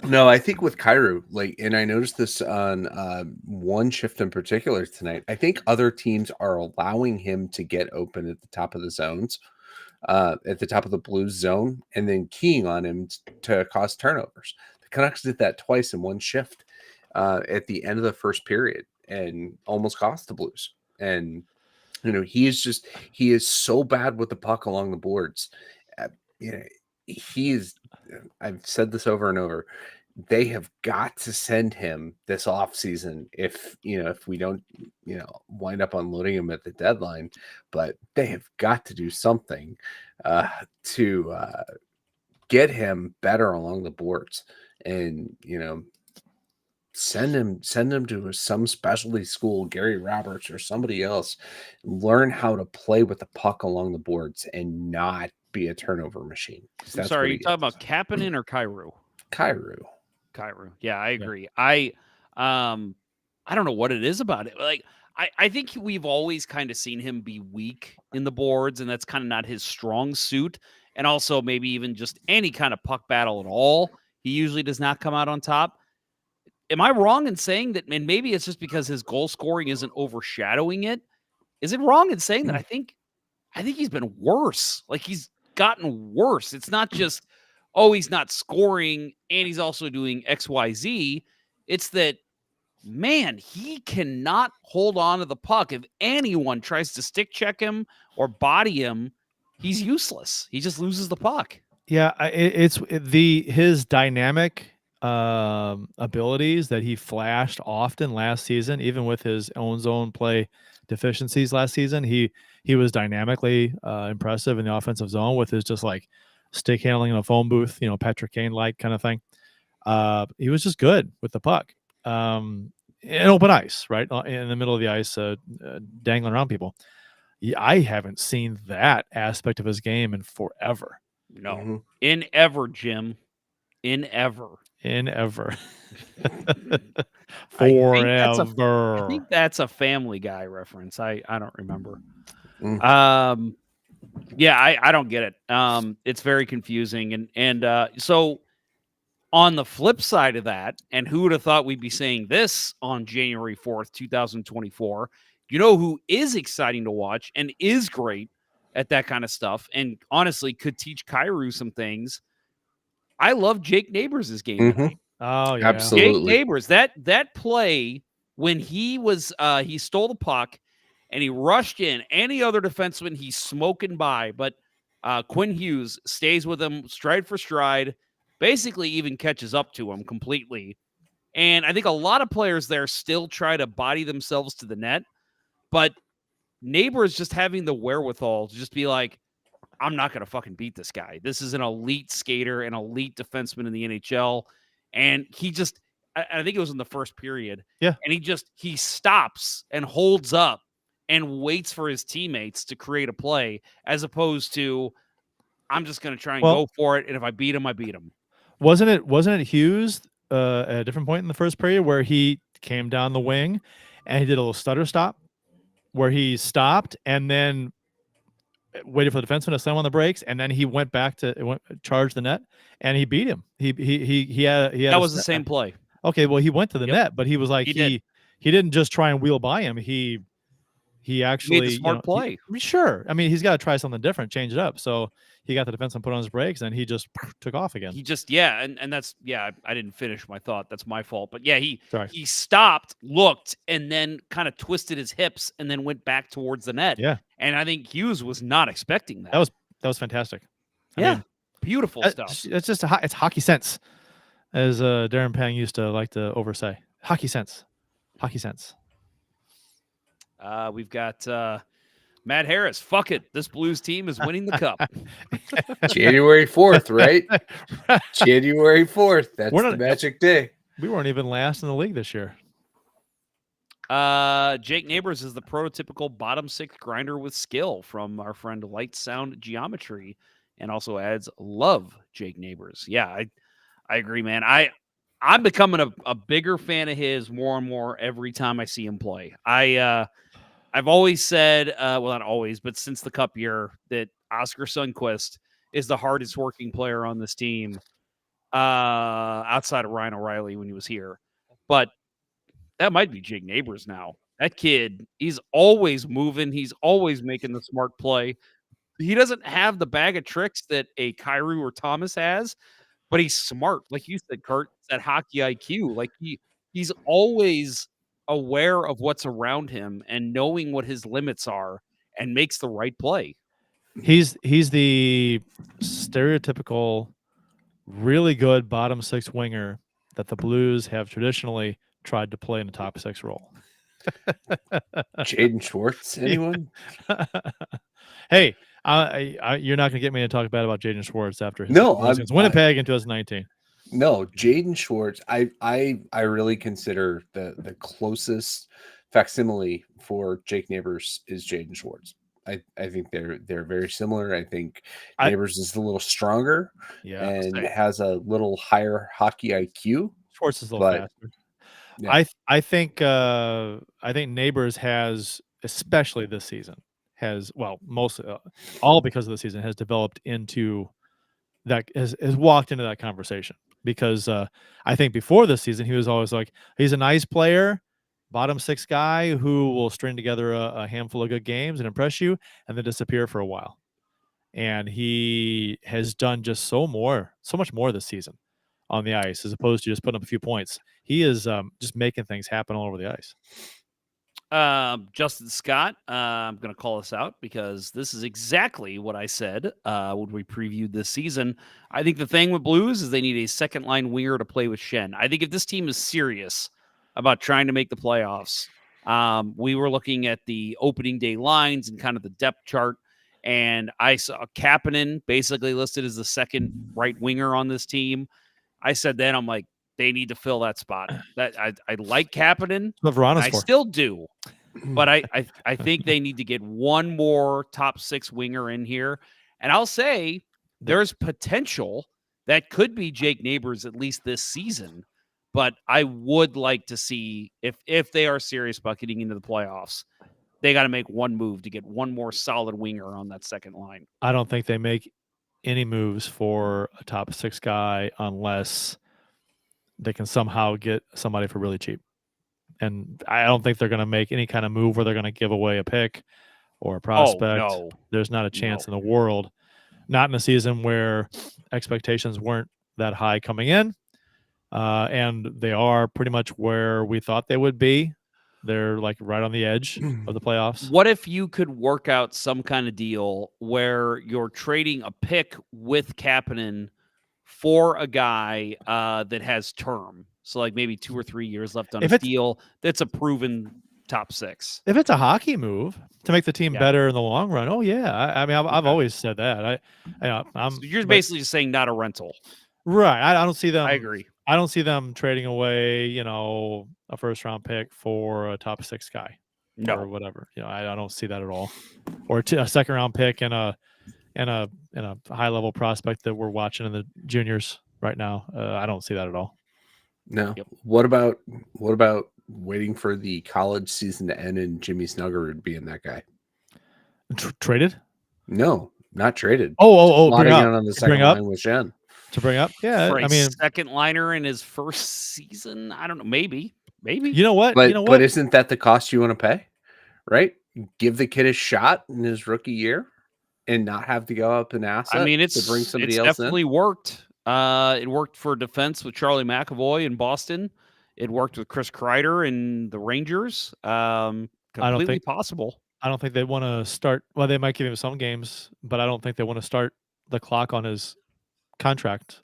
No, I think with Kyrou, and I noticed this on one shift in particular tonight, I think other teams are allowing him to get open at the top of the zones, at the top of the Blues zone, and then keying on him to cause turnovers. The Canucks did that twice in one shift at the end of the first period and almost cost the Blues. And he is so bad with the puck along the boards. I've said this over and over. They have got to send him this offseason if we don't, wind up unloading him at the deadline, but they have got to do something to get him better along the boards and, send him to some specialty school, Gary Roberts or somebody else, learn how to play with the puck along the boards and not be a turnover machine. I'm sorry, are you talking about Kapanen or Kyrou? Kyrou. Yeah, I agree. Yeah. I don't know what it is about it. Like, I think we've always kind of seen him be weak in the boards, and that's kind of not his strong suit. And also maybe even just any kind of puck battle at all, he usually does not come out on top. Am I wrong in saying that? And maybe it's just because his goal scoring isn't overshadowing it. Is it wrong in saying that? I think he's been worse. Like gotten worse. It's not just, oh, he's not scoring and he's also doing XYZ. It's that, man, he cannot hold on to the puck. If anyone tries to stick check him or body him, he's useless. He just loses the puck. Yeah, his dynamic abilities that he flashed often last season, even with his own zone play deficiencies last season. He was dynamically impressive in the offensive zone with his just like stick handling in a phone booth, Patrick Kane like kind of thing. He was just good with the puck. In open ice, right in the middle of the ice, dangling around people. I haven't seen that aspect of his game in forever. No, in ever, Jim, in ever. Forever. I think that's a Family Guy reference. I don't remember. Yeah, I don't get it. It's very confusing, and so. On the flip side of that, and who would have thought we'd be saying this on January 4th, 2024, you know who is exciting to watch and is great at that kind of stuff and honestly could teach Kyrou some things? I love Jake Neighbors' game tonight. Oh, yeah. Absolutely. Jake Neighbors, that play when he was he stole the puck and he rushed in. Any other defenseman, he's smoking by, but Quinn Hughes stays with him stride for stride, basically even catches up to him completely. And I think a lot of players there still try to body themselves to the net, but Neighbors just having the wherewithal to just be like, I'm not going to fucking beat this guy. This is an elite skater, an elite defenseman in the NHL. And he just, I think it was in the first period. Yeah. And he stops and holds up and waits for his teammates to create a play as opposed to, I'm just going to try and go for it. And if I beat him, I beat him. Wasn't it Hughes at a different point in the first period where he came down the wing and he did a little stutter stop where he stopped and then waited for the defenseman to slam on the brakes and then he went back to charge the net and he beat him. He had that was the same play. Okay, well he went to the net, but he was like he didn't just try and wheel by him. He actually made the smart play. Sure. I mean, he's got to try something different, change it up. So he got the defenseman put on his brakes and he just took off again. He just, and that's, I didn't finish my thought. That's my fault. But yeah, he stopped, looked, and then kind of twisted his hips and then went back towards the net. Yeah. And I think Hughes was not expecting that. That was fantastic. I mean, beautiful stuff. It's just it's hockey sense, as Darren Pang used to like to oversay. Hockey sense. We've got Matt Harris. Fuck it. This Blues team is winning the cup. January 4th, right? January 4th. That's the magic day. We weren't even last in the league this year. Jake Neighbors is the prototypical bottom six grinder with skill from our friend Light Sound Geometry, and also adds love Jake Neighbors. Yeah, I agree, man. I'm becoming a bigger fan of his more and more every time I see him play. I've always said, well, not always, but since the Cup year, that Oscar Sundqvist is the hardest working player on this team, outside of Ryan O'Reilly when he was here. But that might be Jake Neighbors now. That kid, he's always moving. He's always making the smart play. He doesn't have the bag of tricks that a Kyrou or Thomas has, but he's smart. Like you said, Kurt, that hockey IQ. Like he's always aware of what's around him and knowing what his limits are and makes the right play. He's the stereotypical really good bottom six winger that the Blues have traditionally tried to play in the top six role. Jaden Schwartz, anyone? Hey, you're not going to get me to talk bad about Jaden Schwartz after his Winnipeg in 2019. No, Jaden Schwartz, I really consider the closest facsimile for Jake Neighbors is Jaden Schwartz. I think they're very similar. I think Neighbors is a little stronger and has a little higher hockey IQ. Schwartz is a little faster. Yeah. I think Neighbors has, especially this season, all because of the season, has developed into that, has walked into that conversation. Because I think before this season, he was always like, he's a nice player, bottom six guy who will string together a handful of good games and impress you and then disappear for a while. and he has done just so much more this season on the ice as opposed to just putting up a few points. He is just making things happen all over the ice. Justin Scott, I'm going to call this out because this is exactly what I said when we previewed this season. I think the thing with Blues is they need a second-line winger to play with Shen. I think if this team is serious about trying to make the playoffs, we were looking at the opening day lines and kind of the depth chart, and I saw Kapanen basically listed as the second right winger on this team. I said then, I'm like, they need to fill that spot. That I like Kapanen. I still do. But I think they need to get one more top 6 winger in here. And I'll say there's potential that could be Jake Neighbors at least this season. But I would like to see if they are serious about getting into the playoffs, they got to make one move to get one more solid winger on that second line. I don't think they make any moves for a top 6 guy unless they can somehow get somebody for really cheap. And I don't think they're going to make any kind of move where they're going to give away a pick or a prospect. Oh, no. There's not a chance in the world. Not in a season where expectations weren't that high coming in. And they are pretty much where we thought they would be. They're like right on the edge of the playoffs. What if you could work out some kind of deal where you're trading a pick with Kapanen for a guy that has term? So like maybe 2 or 3 years left on his deal. That's a proven top 6. If it's a hockey move to make the team better in the long run, oh yeah. I mean, I've always said that. So you're basically just saying not a rental, right? I don't see them. I agree. I don't see them trading away, a first-round pick for a top 6 guy, or whatever. I don't see that at all. Or a second-round pick and a high-level prospect that we're watching in the juniors right now. I don't see that at all. No. Yep. What about waiting for the college season to end and Jimmy Snuggerud being that guy? Traded? No, not traded. Oh, bring up on the second line with Shen. To bring up, yeah. For a second liner in his first season, I don't know. Maybe. You know what? But isn't that the cost you want to pay? Right? Give the kid a shot in his rookie year and not have to go up an asset. I mean, to bring somebody else definitely worked. It worked for defense with Charlie McAvoy in Boston. It worked with Chris Kreider in the Rangers. Completely possible. I don't think they want to start. Well, they might give him some games, but I don't think they want to start the clock on his contract.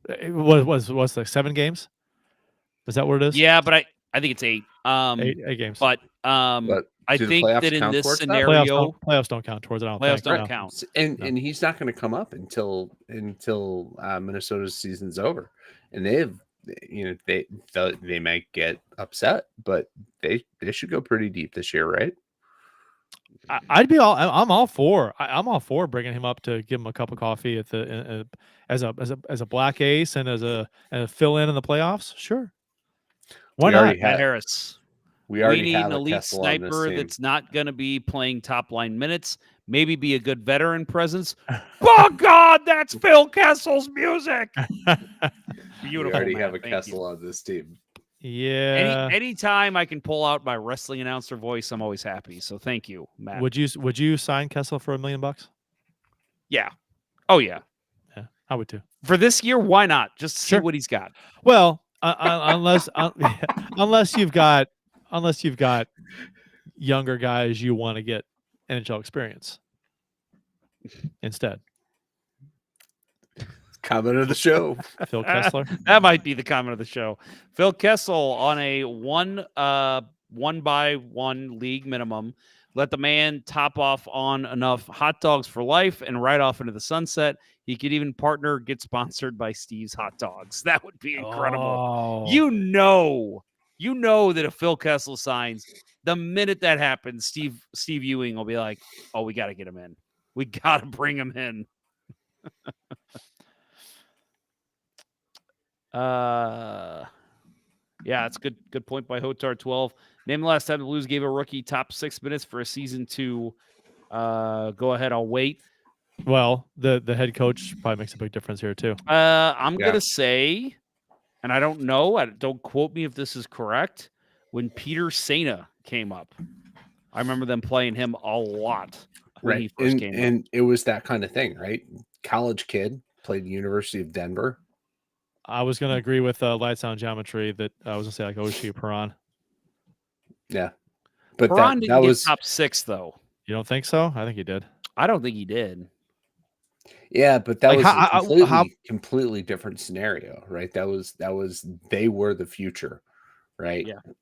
What's like 7 games? Is that what it is? Yeah, but I think it's 8. 8 games. But I think that in this scenario, playoffs don't count towards it. I don't playoffs think. don't count. And he's not going to come up until Minnesota's season's over, and they might get upset, but they should go pretty deep this year, right? I'm all for bringing him up to give him a cup of coffee at the as a black ace and as a fill in the playoffs. Sure, why not? Harris. We need an elite sniper that's not going to be playing top line minutes. Maybe be a good veteran presence. Oh God, that's Phil Kessel's music. Beautiful. We already have a Kessel on this team. Yeah. Anytime I can pull out my wrestling announcer voice, I'm always happy. So thank you, Matt. Would you sign Kessel for $1 million? Yeah. Oh yeah. Yeah, I would too. For this year, why not? Just see what he's got. Well, unless you've got younger guys you want to get NHL experience instead. Comment of the show. Phil Kessler. That might be the comment of the show. Phil Kessel on a 1-by-1 league minimum. Let the man top off on enough hot dogs for life and ride off into the sunset. He could even get sponsored by Steve's Hot Dogs. That would be incredible. Oh. You know that if Phil Kessel signs, the minute that happens, Steve Ewing will be like, "Oh, we got to get him in. We got to bring him in." Yeah, it's good point by Hotar 12. Name the last time the Blues gave a rookie top 6 minutes for a season to go ahead. I'll wait. Well, the head coach probably makes a big difference here too. I'm gonna say, and I don't know. Don't quote me if this is correct. When Peter Sena came up, I remember them playing him a lot. when he first came up. And it was that kind of thing, right? College kid, played University of Denver. I was going to agree with Lights on Geometry that I was going to say like Oshie or Perron. Yeah. But Perron that didn't get was top 6, though. You don't think so? I think he did. I don't think he did. Yeah, but that Like, was how- completely different scenario, right? That was they were the future, right? Yeah. This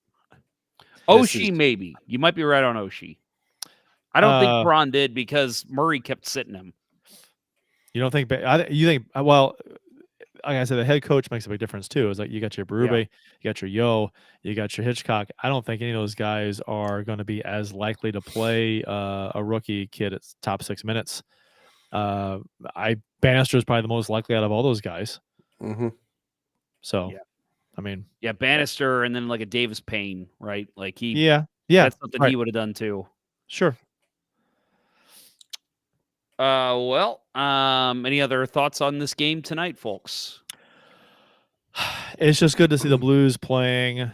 Oshie, is- maybe. You might be right on Oshie. I don't think Perron did because Murray kept sitting him. You don't think? You think? Well, like I said, the head coach makes a big difference too. It's like you got your Berube, you got your Yo, you got your Hitchcock. I don't think any of those guys are going to be as likely to play a rookie kid at top 6 minutes. Bannister is probably the most likely out of all those guys. Mm-hmm. So, I mean, Bannister, and then like a Davis Payne, right? Like yeah, that's something he would have done too. Sure. Any other thoughts on this game tonight, folks? It's just good to see the Blues playing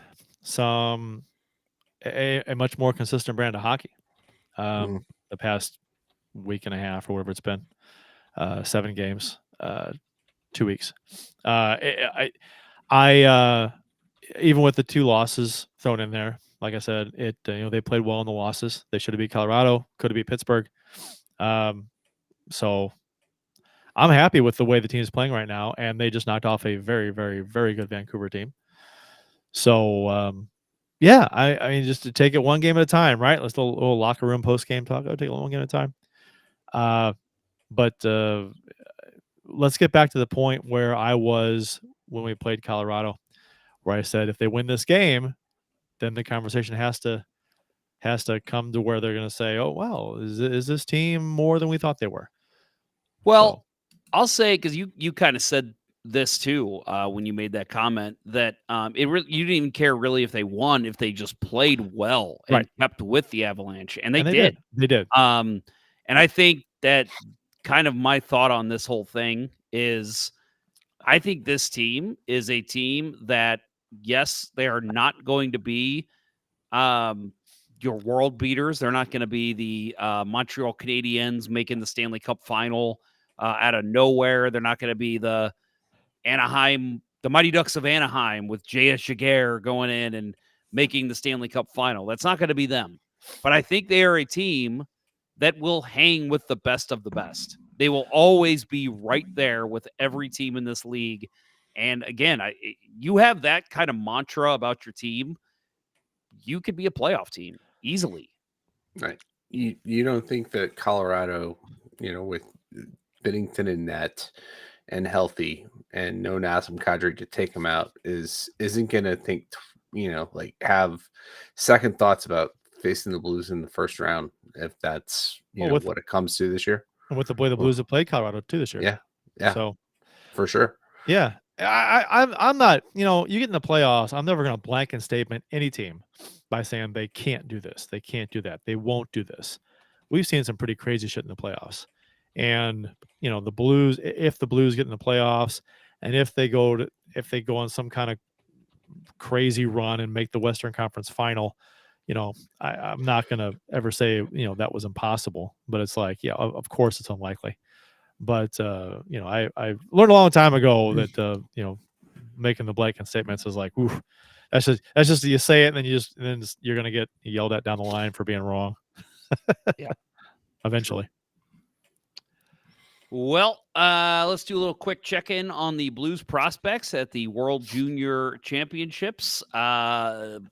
a much more consistent brand of hockey. The past week and a half or whatever it's been, 7 games, 2 weeks. I even with the 2 losses thrown in there, like I said, they played well in the losses. They should have beat Colorado, could have beat Pittsburgh. So I'm happy with the way the team is playing right now, and they just knocked off a very, very, very good Vancouver team. So, I mean, just to take it one game at a time, right? Let's do a little locker room post game talk. I'll take it one game at a time. But let's get back to the point where I was when we played Colorado, where I said if they win this game, then the conversation has to come to where they're going to say, "Oh, wow, is this team more than we thought they were?" Well, I'll say, because you kind of said this too when you made that comment, that you didn't even care really if they won, if they just played well and kept with the Avalanche, and they did. They did. And I think that kind of my thought on this whole thing is, I think this team is a team that, yes, they are not going to be your world beaters. They're not going to be the Montreal Canadiens making the Stanley Cup final out of nowhere. They're not going to be the Mighty Ducks of Anaheim with J.S. Jaguar going in and making the Stanley Cup final. That's not going to be them. But I think they are a team that will hang with the best of the best. They will always be right there with every team in this league. And again, you have that kind of mantra about your team, you could be a playoff team easily. Right. You don't think that Colorado, with Binnington in net and healthy and no Nazem Kadri to take him out isn't going to think, have second thoughts about facing the Blues in the first round, if that's, what it comes to this year. And with the way the Blues have played Colorado too this year. Yeah. Yeah. So for sure. Yeah. I'm not, you get in the playoffs, I'm never going to blanket statement any team by saying they can't do this. They can't do that. They won't do this. We've seen some pretty crazy shit in the playoffs. And, the Blues, if the Blues get in the playoffs and if they go on some kind of crazy run and make the Western Conference final, I'm not going to ever say, that was impossible, but it's like, yeah, of course it's unlikely. But, I learned a long time ago that, making the blanket statements is like, oof, that's just you say it and then you're going to get yelled at down the line for being wrong. Yeah. Eventually. Well, let's do a little quick check-in on the Blues prospects at the World Junior Championships.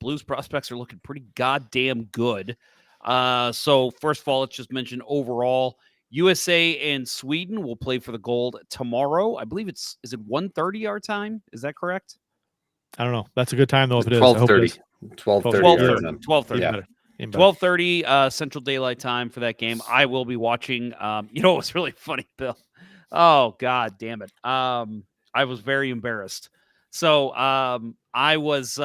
Blues prospects are looking pretty goddamn good. So first of all, let's just mention overall, USA and Sweden will play for the gold tomorrow. I believe is it 1:30 our time? Is that correct? I don't know. That's a good time though. If it is 12:30. 12:30. 12:30. Yeah. 12:30 Central Daylight Time for that game. I will be watching. What's really funny, Bill? Oh God damn it! I was very embarrassed. So I was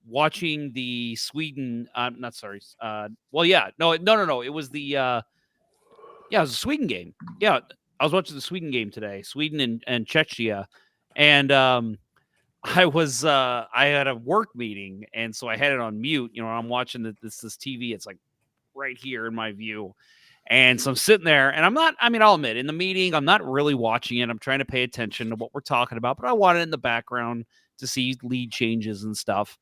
watching the Sweden. Not sorry. No. It was the. It was a Sweden game. Yeah, I was watching the Sweden game today. Sweden and Czechia, and I had a work meeting, and so I had it on mute. I'm watching this TV. It's like right here in my view, And so I'm sitting there, and I'll admit, in the meeting, I'm not really watching it. I'm trying to pay attention to what we're talking about, but I want it in the background to see lead changes and stuff.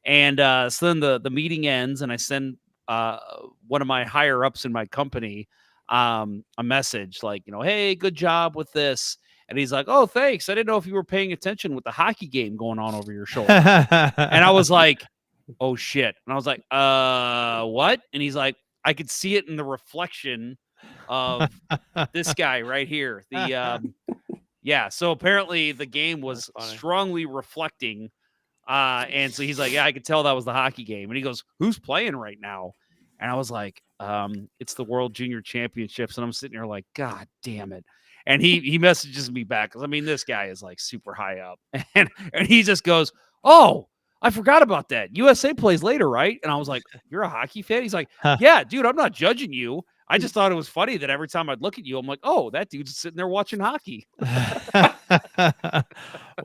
And so then the meeting ends, and I send one of my higher ups in my company a message like, hey, good job with this. And he's like, oh, thanks. I didn't know if you were paying attention with the hockey game going on over your shoulder. And I was like, oh, shit. And I was like, what? And he's like, I could see it in the reflection of this guy right here. So apparently the game was strongly reflecting. And so he's like, yeah, I could tell that was the hockey game. And he goes, who's playing right now? And I was like, it's the World Junior Championships. And I'm sitting here like, God damn it. And he messages me back. Cause I mean, this guy is like super high up and he just goes, oh, I forgot about that. USA plays later, right? And I was like, you're a hockey fan? He's like, yeah, dude, I'm not judging you. I just thought it was funny that every time I'd look at you, I'm like, oh, that dude's sitting there watching hockey.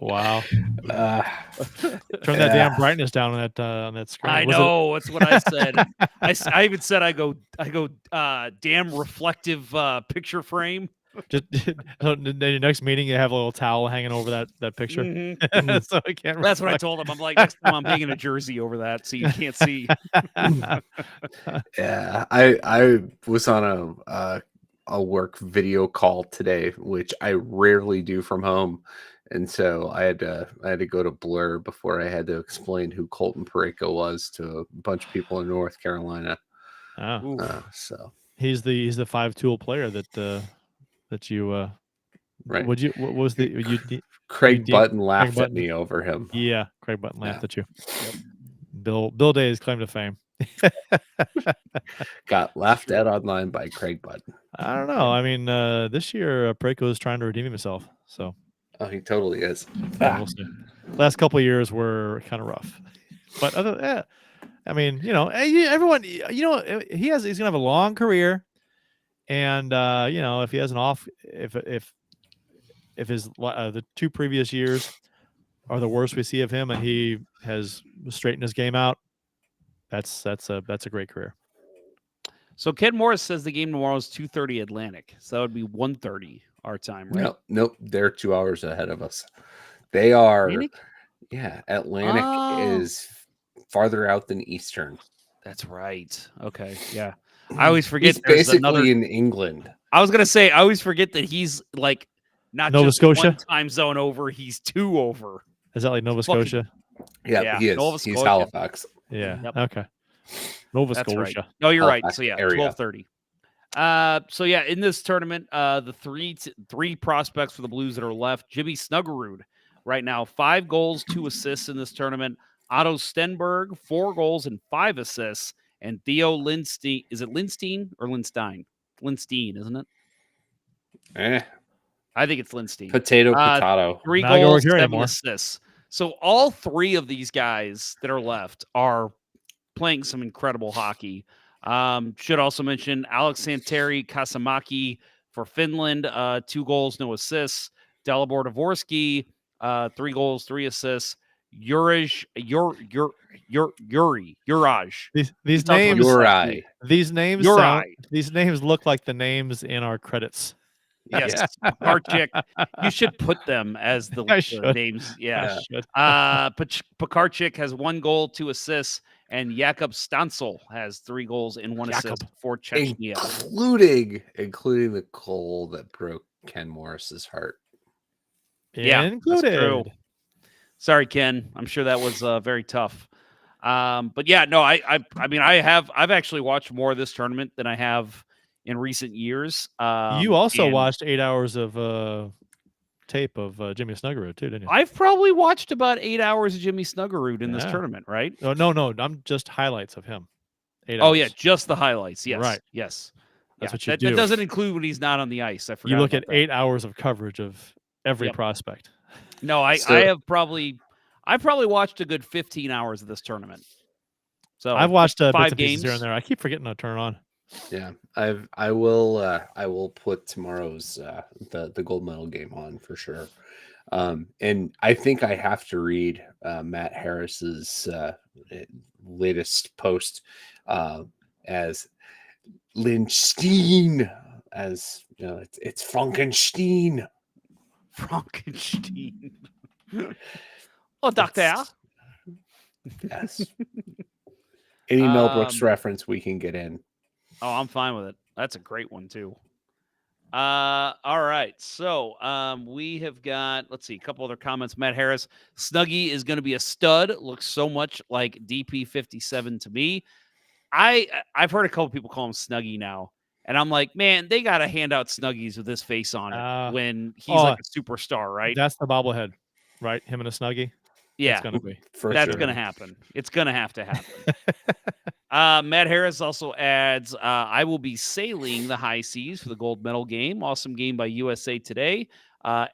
Wow. Turn that damn brightness down on that screen. I know. That's what I said. I even said, I go, damn reflective picture frame. Just in your next meeting, you have a little towel hanging over that picture. Mm-hmm. So I can't. That's what I told him. I'm like, next time I'm hanging a jersey over that so you can't see. Yeah, I was on a work video call today, which I rarely do from home, and so I had to go to Blur before I had to explain who Colton Parayko was to a bunch of people in North Carolina. So he's the 5-tool player that you right. Would you? What was the Craig Button laughed at me over him. Yeah, Craig Button laughed at you. Yep. Bill Day's claim to fame. Got laughed at online by Craig Button. I don't know. I mean, this year Parayko is trying to redeem himself. So. Oh, he totally is. We'll see. Last couple of years were kind of rough, but I mean, everyone, he's gonna have a long career. And if he has an off, if his the 2 previous years are the worst we see of him, and he has straightened his game out, that's a great career. So Ken Morris says the game tomorrow is 2:30 Atlantic, so that would be 1:30 our time, right? Nope, they're 2 hours ahead of us. They are, Atlantic? Yeah. Atlantic is farther out than Eastern. That's right. Okay, yeah. I always forget he's there's basically in England. I was gonna say I always forget that he's like not Nova just Scotia? one time zone over, he's 2 over. Is that like Nova Scotia? Yeah, he is. Nova He's Scotia. Halifax. Yeah. Yep. Okay. Nova That's Scotia. right. No, you're right. Halifax So yeah, area. 12:30. So yeah, in this tournament, the three prospects for the Blues that are left: Jimmy Snuggerud, right now 5 goals, 2 assists in this tournament. Otto Stenberg, 4 goals and 5 assists. And Theo Lindstein, is it Lindstein or Lindstein? Lindstein, isn't it? I think it's Lindstein. Potato. 3 Not goals, here 7 anymore. assists. So all 3 of these guys that are left are playing some incredible hockey. Should also mention Alex Santeri Kasamaki for Finland, 2 goals, no assists. Dalibor Dvorsky, 3 goals, 3 assists. Juraj. These names. Uri. These names. These names look like the names in our credits. Yes, Pekarchik. You should put them as the names. Yeah. Pekarchik has 1 goal, 2 assists, and Jakub Stancil has 3 goals and 1 assist for Chechnya, including the goal that broke Ken Morris's heart. Yeah, included. That's true. Sorry, Ken. I'm sure that was very tough. But yeah, no, I've actually watched more of this tournament than I have in recent years. You also watched 8 hours of tape of Jimmy Snuggerud too, didn't you? I've probably watched about 8 hours of Jimmy Snuggerud in this tournament, right? No. I'm just highlights of him. 8 hours. Oh yeah, just the highlights. Yes, right. Yes, that's what you do. That doesn't include when he's not on the ice. I forgot. You look at that. 8 hours of coverage of every prospect. No, I have probably watched a good 15 hours of this tournament. So I've watched 5 bits and games pieces here and there. I keep forgetting to turn on. Yeah, I will put tomorrow's the gold medal game on for sure. And I think I have to read Matt Harris's latest post as Lindstein, as you know, it's Frankenstein. Frankenstein. Oh, doctor. Yes. Any Mel Brooks reference we can get in. Oh, I'm fine with it. That's a great one too. All right. So we have got, let's see, a couple other comments. Matt Harris, Snuggie is going to be a stud. Looks so much like DP57 to me. I've heard a couple people call him Snuggie now. And I'm like, man, they got to hand out Snuggies with this face on it when he's like a superstar, right? That's the bobblehead, right? Him and a Snuggie. Yeah. It's gonna be. That's going to happen. It's going to have to happen. Matt Harris also adds, I will be sailing the high seas for the gold medal game. Awesome game by USA Today.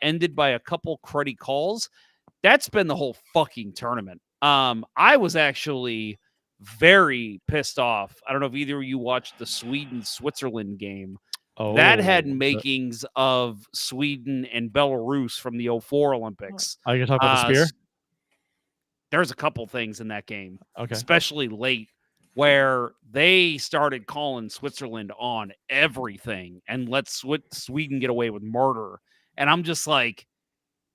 Ended by a couple cruddy calls. That's been the whole fucking tournament. I was actually very pissed off. I don't know if either of you watched the Sweden-Switzerland game. That had makings of Sweden and Belarus from the 2004 Olympics. Are you going to talk about the spear? There's a couple things in that game, okay, especially late, where they started calling Switzerland on everything and let Sweden get away with murder. And I'm just like,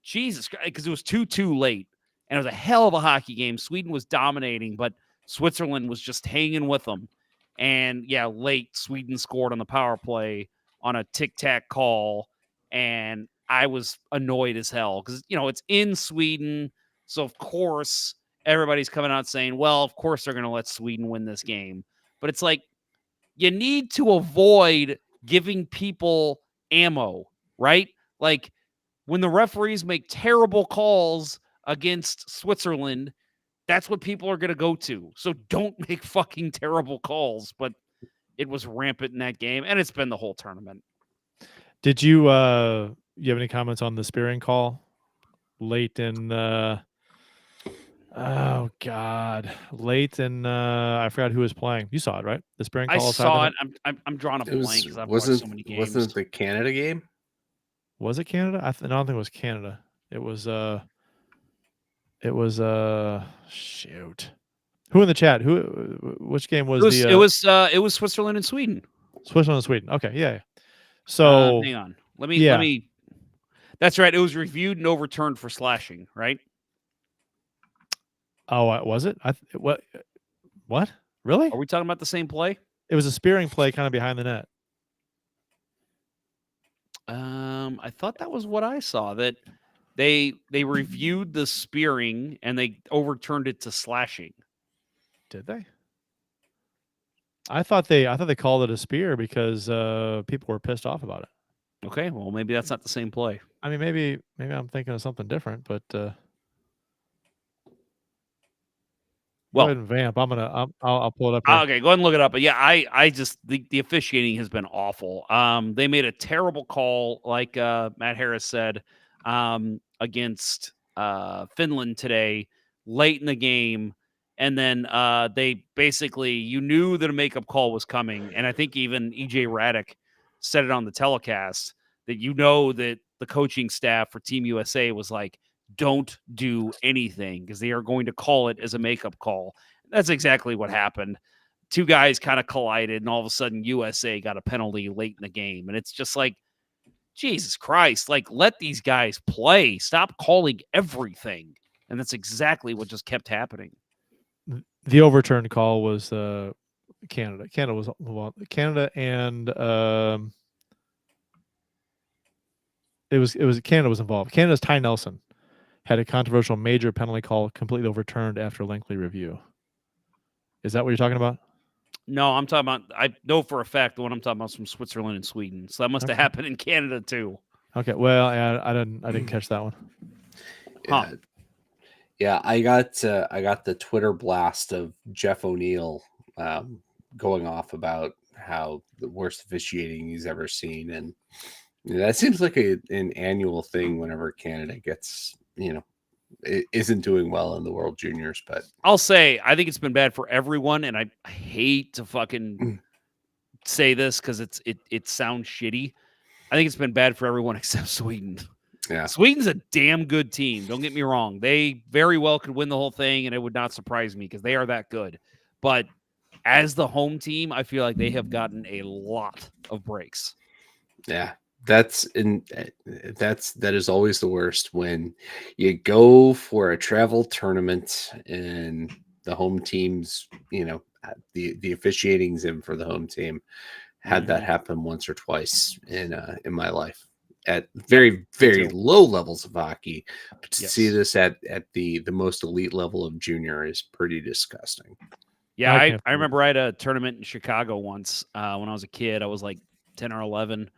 Jesus Christ, because it was 2-2 late, and it was a hell of a hockey game. Sweden was dominating, but Switzerland was just hanging with them. And, yeah, late, Sweden scored on the power play on a tic-tac call, and I was annoyed as hell because, you know, it's in Sweden, so, of course, everybody's coming out saying, well, of course they're going to let Sweden win this game. But it's like, you need to avoid giving people ammo, right? Like, when the referees make terrible calls against Switzerland, that's what people are going to go to. So don't make fucking terrible calls. But it was rampant in that game, and it's been the whole tournament. Did you have any comments on the spearing call late in oh God, late in I forgot who was playing. You saw it, right? The spearing call. I saw it. I'm drawing a blank because I've watched so many games. Wasn't it the Canada game? Was it Canada? I don't think it was Canada. It was shoot. Who in the chat? Which game was it was Switzerland and Sweden. Switzerland and Sweden. Okay, yeah. So hang on. Let me. That's right. It was reviewed and overturned for slashing, right? Oh, was it? What? Really? Are we talking about the same play? It was a spearing play kind of behind the net. I thought that was what I saw, that they reviewed the spearing and they overturned it to slashing. Did they? I thought they called it a spear because people were pissed off about it. Okay, well maybe that's not the same play. I mean, maybe I'm thinking of something different, but well, go ahead and vamp. I'll pull it up here. Okay, go ahead and look it up. But yeah, I just the officiating has been awful. They made a terrible call, like Matt Harris said, against Finland today, late in the game, and then they basically, you knew that a makeup call was coming, and I think even EJ Radick said it on the telecast that that the coaching staff for Team USA was like, don't do anything because they are going to call it as a makeup call. That's exactly what happened. Two guys kind of collided, and all of a sudden USA got a penalty late in the game. And it's just like, Jesus Christ, like, let these guys play. Stop calling everything. And that's exactly what just kept happening. The overturned call was Canada. Canada and it was Canada was involved. Canada's Ty Nelson had a controversial major penalty call completely overturned after lengthy review. Is that what you're talking about? No, I'm talking about, I know for a fact the one I'm talking about is from Switzerland and Sweden. So that must have happened in Canada too. Okay, well, I didn't catch that one. Huh. Yeah, I got the Twitter blast of Jeff O'Neill going off about how the worst officiating he's ever seen, and that seems like an annual thing whenever Canada gets, it isn't doing well in the World Juniors. But I'll say, I think it's been bad for everyone, and I hate to fucking say this because it sounds shitty. I think it's been bad for everyone except Sweden. Yeah, Sweden's a damn good team. Don't get me wrong; they very well could win the whole thing, and it would not surprise me because they are that good. But as the home team, I feel like they have gotten a lot of breaks. Yeah, that is always the worst when you go for a travel tournament and the home teams, the officiating's in for the home team. Had that happen once or twice in my life at very, very low levels of hockey. But to see this at the most elite level of junior is pretty disgusting. Yeah, I remember I had a tournament in Chicago once when I was a kid. I was like 10 or 11,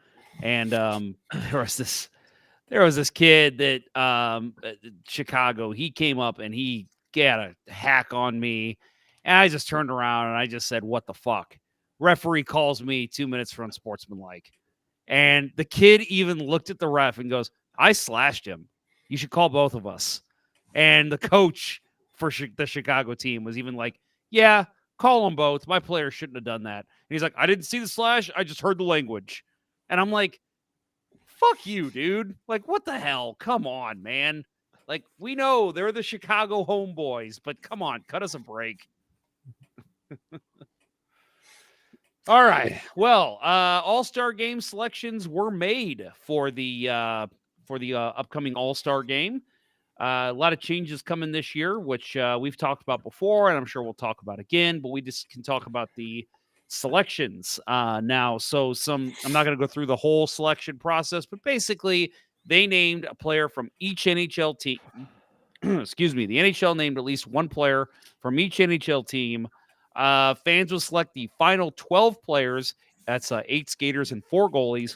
and there was this kid that Chicago. He came up and he got a hack on me, and I just turned around and I just said, "What the fuck?" Referee calls me 2 minutes for unsportsmanlike, and the kid even looked at the ref and goes, "I slashed him. You should call both of us." And the coach for the Chicago team was even like, "Yeah, call them both. My player shouldn't have done that." And he's like, "I didn't see the slash. I just heard the language." And I'm like, fuck you, dude. Like, what the hell? Come on, man. Like, we know they're the Chicago homeboys, but come on, cut us a break. All right. Well, All-Star game selections were made for the upcoming All-Star game. A lot of changes coming this year, which we've talked about before, and I'm sure we'll talk about again, but we just can talk about the selections now. So I'm not going to go through the whole selection process, but basically they named a player from each NHL team. Excuse me. The NHL named at least one player from each NHL team. Fans will select the final 12 players. That's 8 skaters and 4 goalies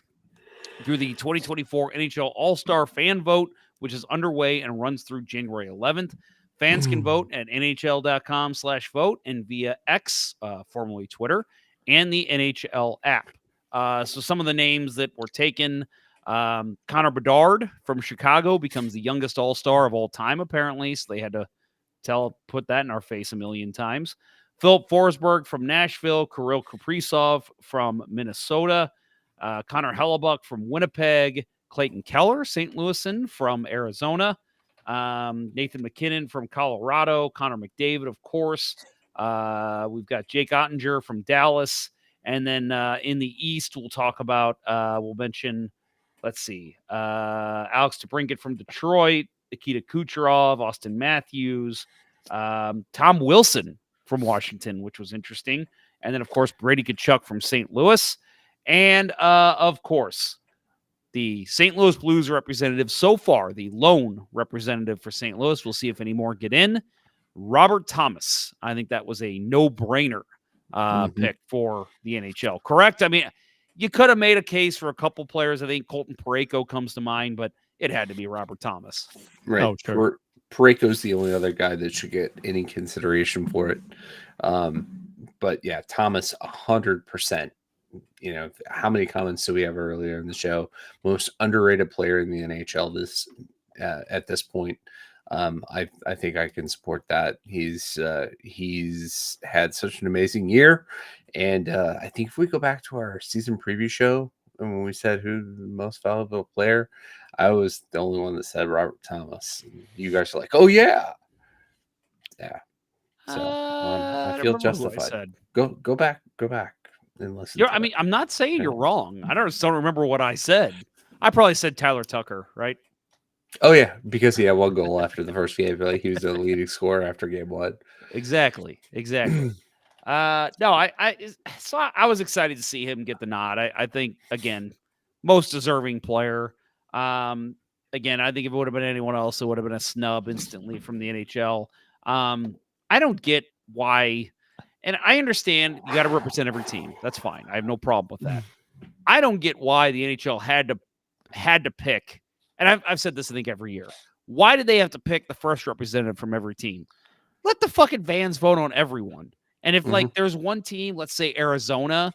through the 2024 NHL All-Star fan vote, which is underway and runs through January 11th. Fans can vote at nhl.com/vote and via X, formerly Twitter, and the NHL app. So some of the names that were taken, Connor Bedard from Chicago becomes the youngest All-Star of all time, apparently. So they had to put that in our face a million times. Philip Forsberg from Nashville, Kirill Kaprizov from Minnesota, Connor Hellebuck from Winnipeg, Clayton Keller, St. Louisan from Arizona, Nathan McKinnon from Colorado, Connor McDavid, of course. We've got Jake Ottinger from Dallas. And then in the East, we'll mention, Alex DeBrincat from Detroit, Nikita Kucherov, Austin Matthews, Tom Wilson from Washington, which was interesting. And then, of course, Brady Tkachuk from St. Louis. And, of course, the St. Louis Blues representative so far, the lone representative for St. Louis. We'll see if any more get in. Robert Thomas. I think that was a no-brainer pick for the NHL. Correct? I mean, you could have made a case for a couple players. I think Colton Parayko comes to mind, but it had to be Robert Thomas. Right. Oh, sure. Parayko's the only other guy that should get any consideration for it. But yeah, Thomas, 100%. You know, how many comments do we have earlier in the show? Most underrated player in the NHL at this point. I think I can support that. He's had such an amazing year, and I think if we go back to our season preview show and when we said who the most valuable player, I was the only one that said Robert Thomas. You guys are like, oh yeah. So I feel justified. Go back and listen. I'm not saying you're wrong. I don't remember what I said. I probably said Tyler Tucker, right? Oh yeah, because he had one goal after the first game. Like he was the leading scorer after game 1. Exactly. I was excited to see him get the nod. I think, again, most deserving player. Again, I think if it would have been anyone else, it would have been a snub instantly from the NHL. I don't get why, and I understand you got to represent every team. That's fine. I have no problem with that. I don't get why the NHL had to pick, and I've said this, I think, every year. Why did they have to pick the first representative from every team? Let the fucking fans vote on everyone. And if there's one team, let's say Arizona,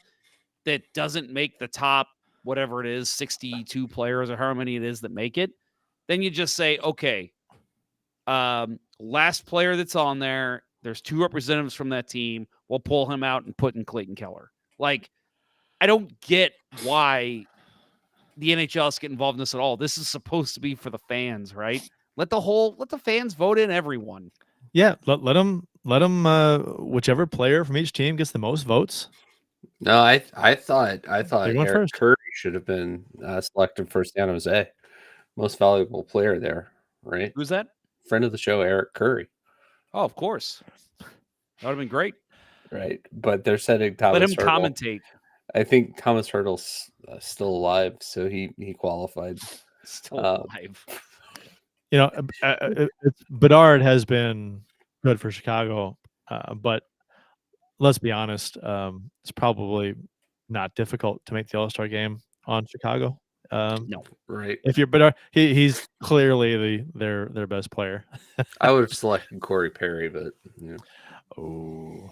that doesn't make the top, whatever it is, 62 players or however many it is that make it, then you just say, okay, last player that's on there, there's 2 representatives from that team. We'll pull him out and put in Clayton Keller. Like, I don't get why the NHL is getting involved in this at all. This is supposed to be for the fans, right? Let the fans vote in everyone. Yeah, let them let them whichever player from each team gets the most votes. No, I thought They're going Eric first. Curry should have been selected for San Jose, most valuable player there, right? Who's that? Friend of the show, Eric Curry. Oh, of course. That would have been great. Right, but they're setting Let Thomas him Hertel. commentate. I think Thomas Hertel's still alive, so he qualified. Still alive. You know, Bedard has been good for Chicago, but let's be honest, it's probably not difficult to make the All-Star game on Chicago. No, right. If you're Bedard, he's clearly their best player. I would have selected Corey Perry, but you know. Oh.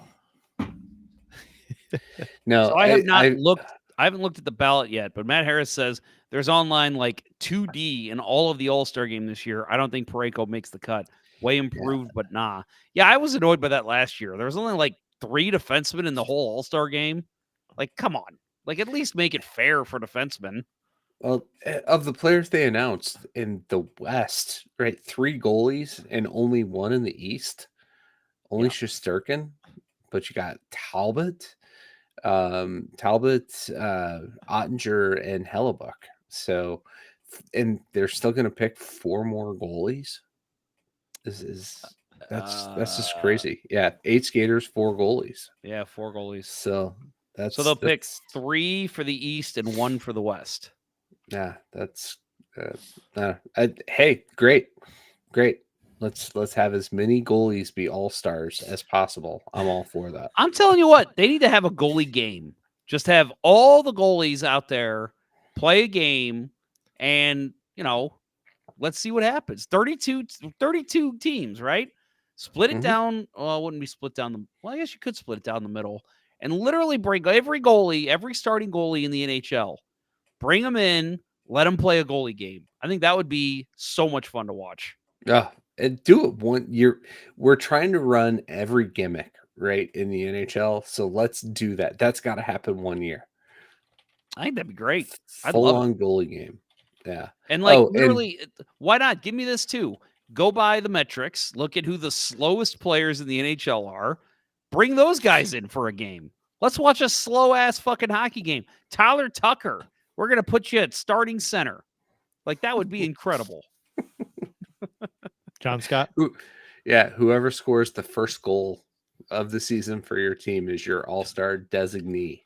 No, So I have not looked. I haven't looked at the ballot yet, but Matt Harris says there's online like 2D in all of the All-Star game this year. I don't think Parayko makes the cut. Way improved, but nah. Yeah, I was annoyed by that last year. There was only like 3 defensemen in the whole All-Star game. Like, come on. Like, at least make it fair for defensemen. Well, of the players they announced in the West, right? 3 goalies and only 1 in the East. Only Shesterkin, but you got Talbot, Ottinger, and Hellebuck. So, and they're still going to pick 4 more goalies. That's just crazy. Yeah, 8 skaters, 4 goalies. Yeah, 4 goalies. So they'll pick 3 for the East and 1 for the West. Yeah, that's hey, great. Let's have as many goalies be all-stars as possible. I'm all for that. I'm telling you what, they need to have a goalie game. Just have all the goalies out there play a game, and let's see what happens. 32 teams, right? Split it down. Well, it wouldn't be split down well, I guess you could split it down the middle and literally bring every goalie, every starting goalie in the NHL. Bring them in, let them play a goalie game. I think that would be so much fun to watch. Yeah, and do it one year. We're trying to run every gimmick right in the NHL, so let's do that. That's got to happen one year. I think that'd be great. Full on goalie game. Yeah, and literally, why not? Give me this too. Go by the metrics. Look at who the slowest players in the NHL are. Bring those guys in for a game. Let's watch a slow ass fucking hockey game. Tyler Tucker. We're going to put you at starting center. Like, that would be incredible. John Scott? Whoever scores the first goal of the season for your team is your all-star designee.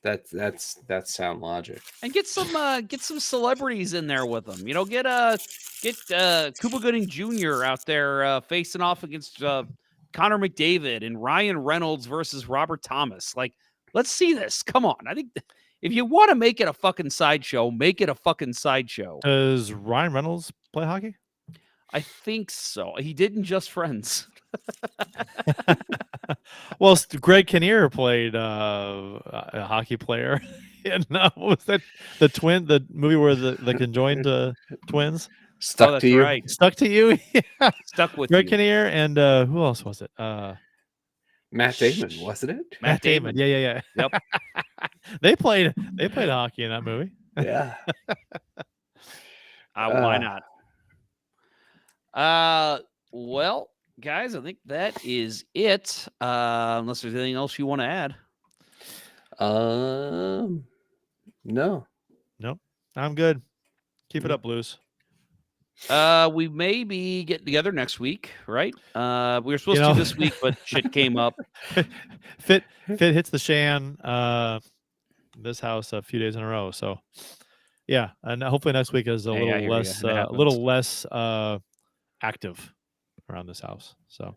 That's sound logic. And get some celebrities in there with them. Get Cuba Gooding Jr. out there facing off against Connor McDavid and Ryan Reynolds versus Robert Thomas. Like, let's see this. Come on. I think if you want to make it a fucking sideshow, make it a fucking sideshow. Does Ryan Reynolds play hockey? I think so. He did in Just Friends. Well, Greg Kinnear played a hockey player. And what was that? The movie where the conjoined twins? Stuck to you. Right. Stuck to you? Yeah. Stuck with Greg you. Kinnear and who else was it? Matt Damon, wasn't it? Matt Damon. Yeah. Yep. They played hockey in that movie. Yeah. Why not? Well, guys, I think that is it. Unless there's anything else you want to add. No. I'm good. Keep it up, Blues. We may be getting together next week, right? We were supposed to this week, but shit came up. Fit hits the Shan this house a few days in a row. So yeah, and hopefully next week is a little less active around this house. So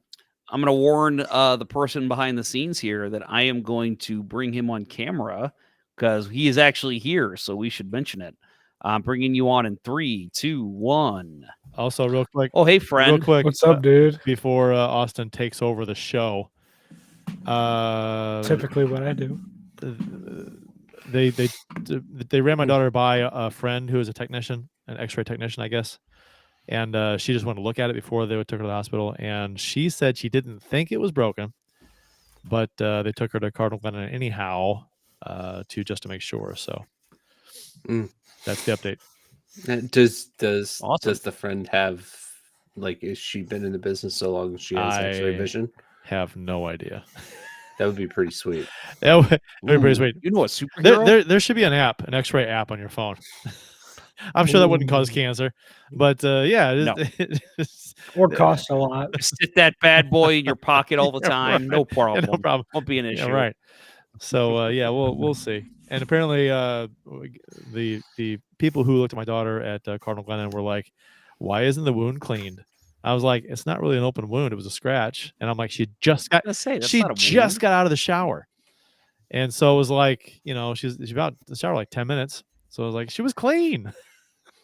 I'm going to warn the person behind the scenes here that I am going to bring him on camera because he is actually here. So we should mention it. I'm bringing you on in 3, 2, 1. Also, real quick. Oh, hey, friend. Real quick. What's up, dude? Before Austin takes over the show. Typically what I do. They ran my daughter by a friend who is a technician, an X-ray technician, I guess. And she just wanted to look at it before they took her to the hospital. And she said she didn't think it was broken, but they took her to Cardinal Glennon anyhow to make sure. So that's the update. Does awesome. Does the friend have, like, is she been in the business so long she has X-ray vision? Have no idea. That would be pretty sweet. That would be pretty sweet. You know a superhero? There should be an app, an X-ray app on your phone. I'm sure that wouldn't cause cancer, but yeah, No. Or cost a lot. Sit that bad boy in your pocket all the time. Right. No problem. Yeah, no problem. Won't be an issue. Yeah, right. So yeah, we'll see. And apparently, the people who looked at my daughter at Cardinal Glennon were like, "Why isn't the wound cleaned?" I was like, "It's not really an open wound; it was a scratch." And I'm like, "She just got got out of the shower," and so it was like, she's about to shower like 10 minutes. So I was like, "She was clean."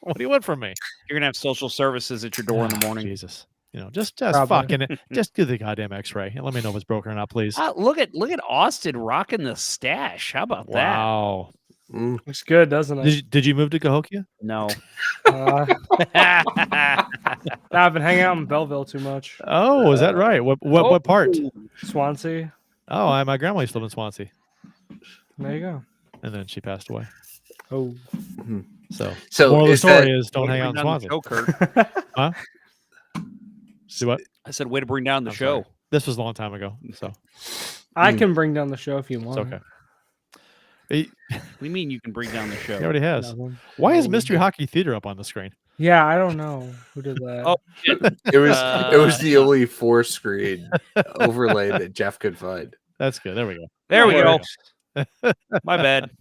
What do you want from me? You're gonna have social services at your door in the morning. Jesus, just fucking just do the goddamn X-ray and let me know if it's broken or not, please. Look at Austin rocking the stash. How about that? Wow, looks good, doesn't it? Did you move to Cahokia? No. I've been hanging out in Belleville too much. Oh, is that right? What part? Swansea. Oh, my grandma used to live in Swansea. There you go. And then she passed away. Oh. So moral of the story is don't hang out in Swansea. Huh? See what? I said, way to bring down the show. Sorry. This was a long time ago. So I can bring down the show if you want. It's okay. What do you mean you can bring down the show? He already has. Why is Mystery Hockey Theater up on the screen? Yeah, I don't know who did that. Oh, shit. It was the only 4-screen overlay that Jeff could find. That's good. There we go. There we go. My bad.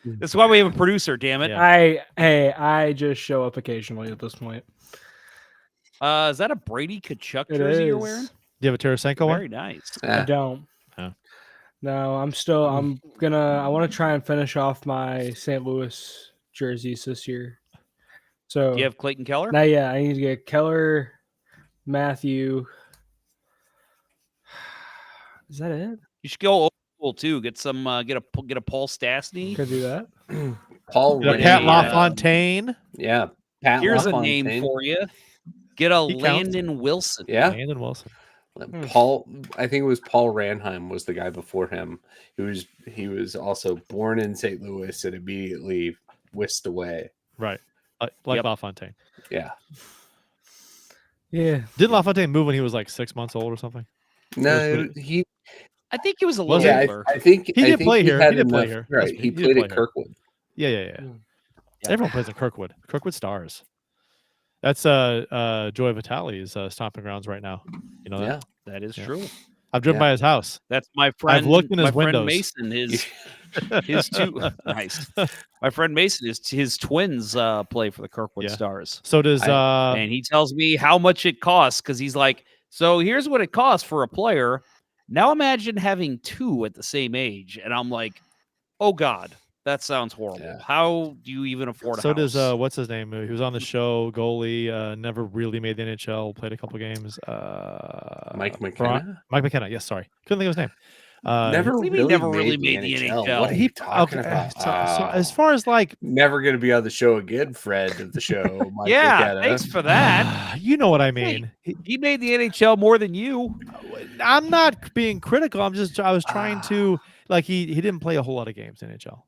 That's why we have a producer, damn it. I just show up occasionally at this point. Is that a Brady Kachuk jersey you're wearing? Do you have a Tarasenko one? Very nice. I don't. Oh. No, I want to try and finish off my St. Louis jerseys this year. So Do you have Clayton Keller? Not yet. I need to get Keller, Matthew. Is that it? You should go old school too. Get some get a Paul Stastny. Could do that. Paul Pat LaFontaine. Yeah. Pat Here's LaFontaine. a name for you. Get a Landon Wilson. Yeah. Landon Wilson. Paul, I think it was Paul Ranheim was the guy before him. He was also born in St. Louis and immediately whisked away. Right. Like LaFontaine. Yeah. Yeah. Didn't LaFontaine move when he was like 6 months old or something? No, I think he was a little older. I think he did play here. He did play here. Right. He played at Kirkwood. Yeah. Everyone plays at Kirkwood. Kirkwood Stars. That's Joey Vitale's stomping grounds right now. You know that? Yeah, that is true. I've driven by his house. That's my friend. I've looked in his my friend windows. Mason, his two nice. My friend Mason, his twins play for the Kirkwood Stars. So does and he tells me how much it costs because he's like, so here's what it costs for a player. Now imagine having two at the same age, and I'm like, oh God. That sounds horrible. Yeah. How do you even afford a So house? does what's his name? He was on the show, goalie, never really made the NHL, played a couple games. Mike McKenna? Mike McKenna, yes, sorry. Couldn't think of his name. Never really made the NHL. What are you talking about? So as far as like never gonna be on the show again, Fred of the show. Mike yeah, McKenna. Thanks for that. You know what I mean. He made the NHL more than you. I'm not being critical. I was trying to he didn't play a whole lot of games in NHL.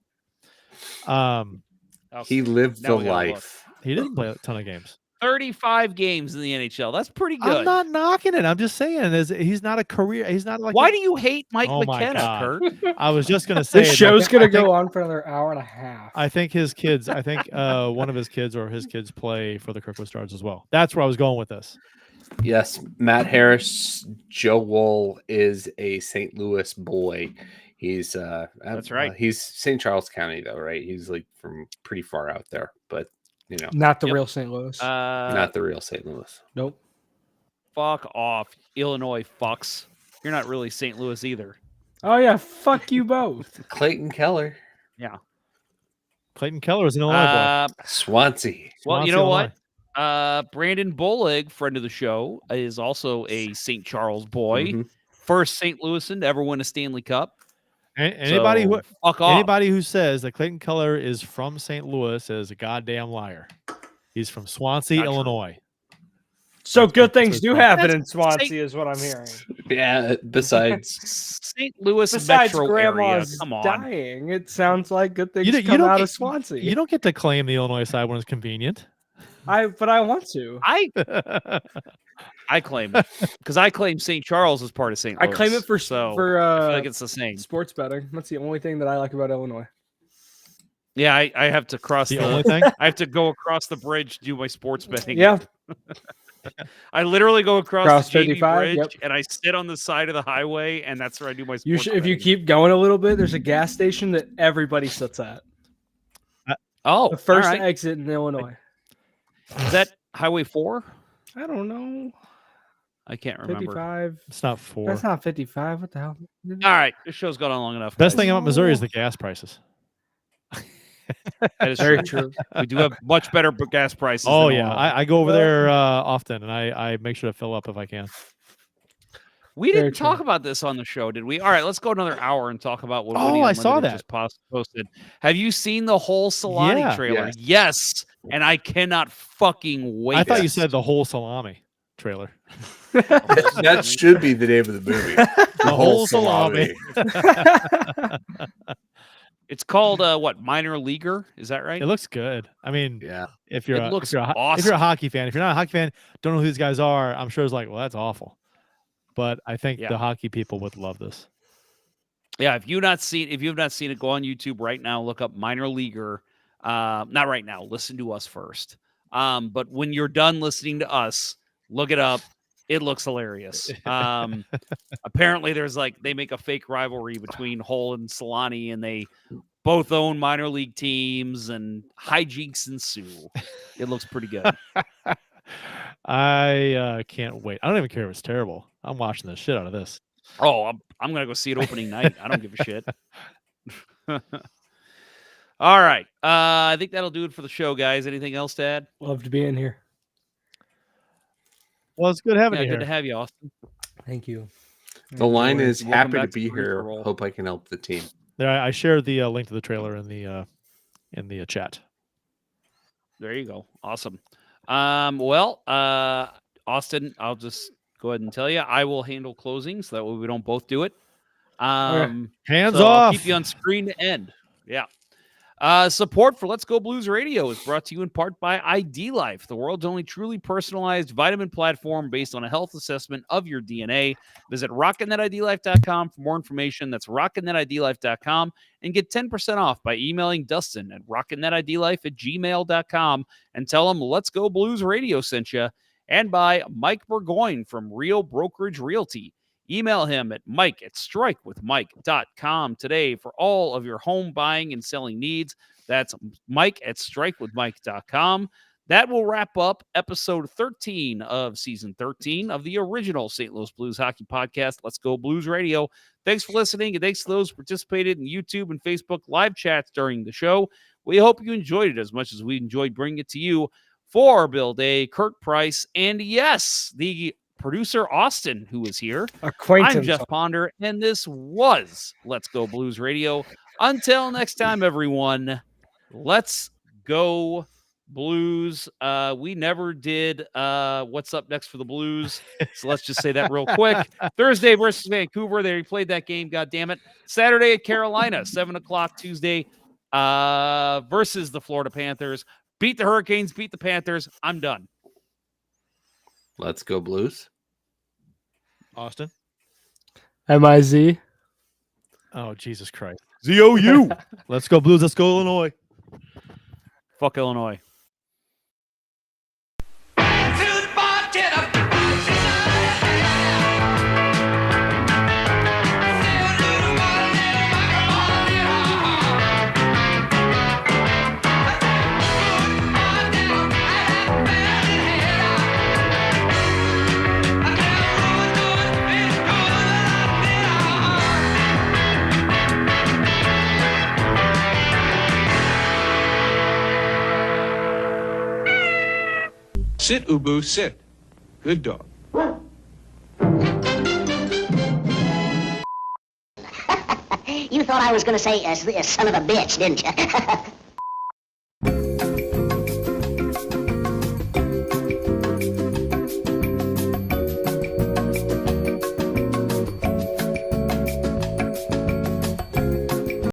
He lived the life. He didn't play a ton of games. 35 games in the NHL. That's pretty good. I'm not knocking it. I'm just saying he's not a career. He's not like. Why do you hate Mike McKenna, Kurt? I was just gonna say this show's gonna go on for another hour and a half. I think his kids. I think one of his kids or his kids play for the Kirkwood Stars as well. That's where I was going with this. Yes, Matt Harris, Joe Wool is a St. Louis boy. He's that's right. He's St. Charles County though, right? He's like from pretty far out there, but you know, not the real St. Louis. Not the real St. Louis. Nope. Fuck off, Illinois fucks. You're not really St. Louis either. Oh yeah, fuck you both. Clayton Keller. Yeah. Clayton Keller is an Illinois boy. Swansea. Well, you know what? Brandon Bollig, friend of the show, is also a St. Charles boy. Mm-hmm. First St. Louisan to ever win a Stanley Cup. Anybody who who says that Clayton Keller is from St. Louis is a goddamn liar. He's from Swansea, Illinois. So good things do happen in Swansea, is what I'm hearing. Yeah. Besides St. Louis metro grandma's area. Come on. dying, it sounds like good things come out of Swansea. You don't get to claim the Illinois side when it's convenient. But I want to. I claim it because I claim St. Charles is part of St. Louis. I claim it for I feel like it's the same. Sports betting. That's the only thing that I like about Illinois. Yeah, I have to cross The only thing? I have to go across the bridge to do my sports betting. Yeah. I literally go across the JB 35, Bridge yep. and I sit on the side of the highway, and that's where I do my sports betting. If you keep going a little bit, there's a gas station that everybody sits at. The first exit in Illinois. Is that Highway 4? I don't know. I can't remember. 55. It's not 4. That's not 55. What the hell? All right, this show's gone on long enough. Best guys. thing about Missouri is the gas prices. That is Very true. We do have much better gas prices. Oh, than yeah. Illinois. I go over there often, and I make sure to fill up if I can. We Very didn't talk about this on the show, did we? All right, let's go another hour and talk about what Woody I saw Unlimited just posted. Have you seen the whole Solani trailer? Yes, and I cannot fucking wait. I thought you said the whole salami trailer. That should be the name of the movie. The whole salami. It's called what? Minor Leaguer? Is that right? It looks good. I mean, yeah. If you're It looks if you're a awesome. hockey fan, if you're not a hockey fan, don't know who these guys are. I'm sure it's like, well, that's awful. But I think the hockey people would love this. Yeah, if you've not seen it, go on YouTube right now. Look up Minor Leaguer. Not right now. Listen to us first. But when you're done listening to us, look it up. It looks hilarious. Apparently, they make a fake rivalry between Hull and Solani, and they both own minor league teams, and hijinks ensue. It looks pretty good. I can't wait. I don't even care if it's terrible. I'm watching the shit out of this. Oh, I'm gonna go see it opening night. I don't give a shit. All right. I think that'll do it for the show, guys. Anything else to add? Love to be in here. Well, it's good having you Good here. to have you, Austin. Thank you. The line is Welcome happy back to be to the here. role. Hope I can help the team. There, I shared the link to the trailer in the chat. There you go. Awesome. Austin, I'll just go ahead and tell you, I will handle closing so that way we don't both do it. Hands so I'll off. keep you on screen to end. Yeah. Support for Let's Go Blues Radio is brought to you in part by ID Life, the world's only truly personalized vitamin platform based on a health assessment of your DNA. Visit rocketnetidlife.com for more information. That's rocketnetidlife.com, and get 10% off by emailing Dustin at rocketnetidlife@gmail.com and tell him Let's Go Blues Radio sent you. And by Mike Burgoyne from Real Brokerage Realty. Email him at mike@strikewithmike.com today for all of your home buying and selling needs. That's mike@strikewithmike.com. That will wrap up episode 13 of season 13 of the original St. Louis Blues hockey podcast, Let's Go Blues Radio. Thanks for listening, and thanks to those who participated in YouTube and Facebook live chats during the show. We hope you enjoyed it as much as we enjoyed bringing it to you. For Bill Day, Kurt Price, and yes, the producer Austin, who is here. Acquaintance. I'm Jeff Ponder, and this was Let's Go Blues Radio. Until next time, everyone, let's go Blues. We never did what's up next for the Blues, so let's just say that real quick. Thursday versus Vancouver. They played that game, God damn it. Saturday at Carolina, 7:00 Tuesday versus the Florida Panthers. Beat the Hurricanes, beat the Panthers. I'm done. Let's go Blues. Austin. MIZ. Oh, Jesus Christ. ZOU. Let's go Blues. Let's go Illinois. Fuck Illinois. Sit, Ubu, sit. Good dog. You thought I was going to say, son of a bitch, didn't you?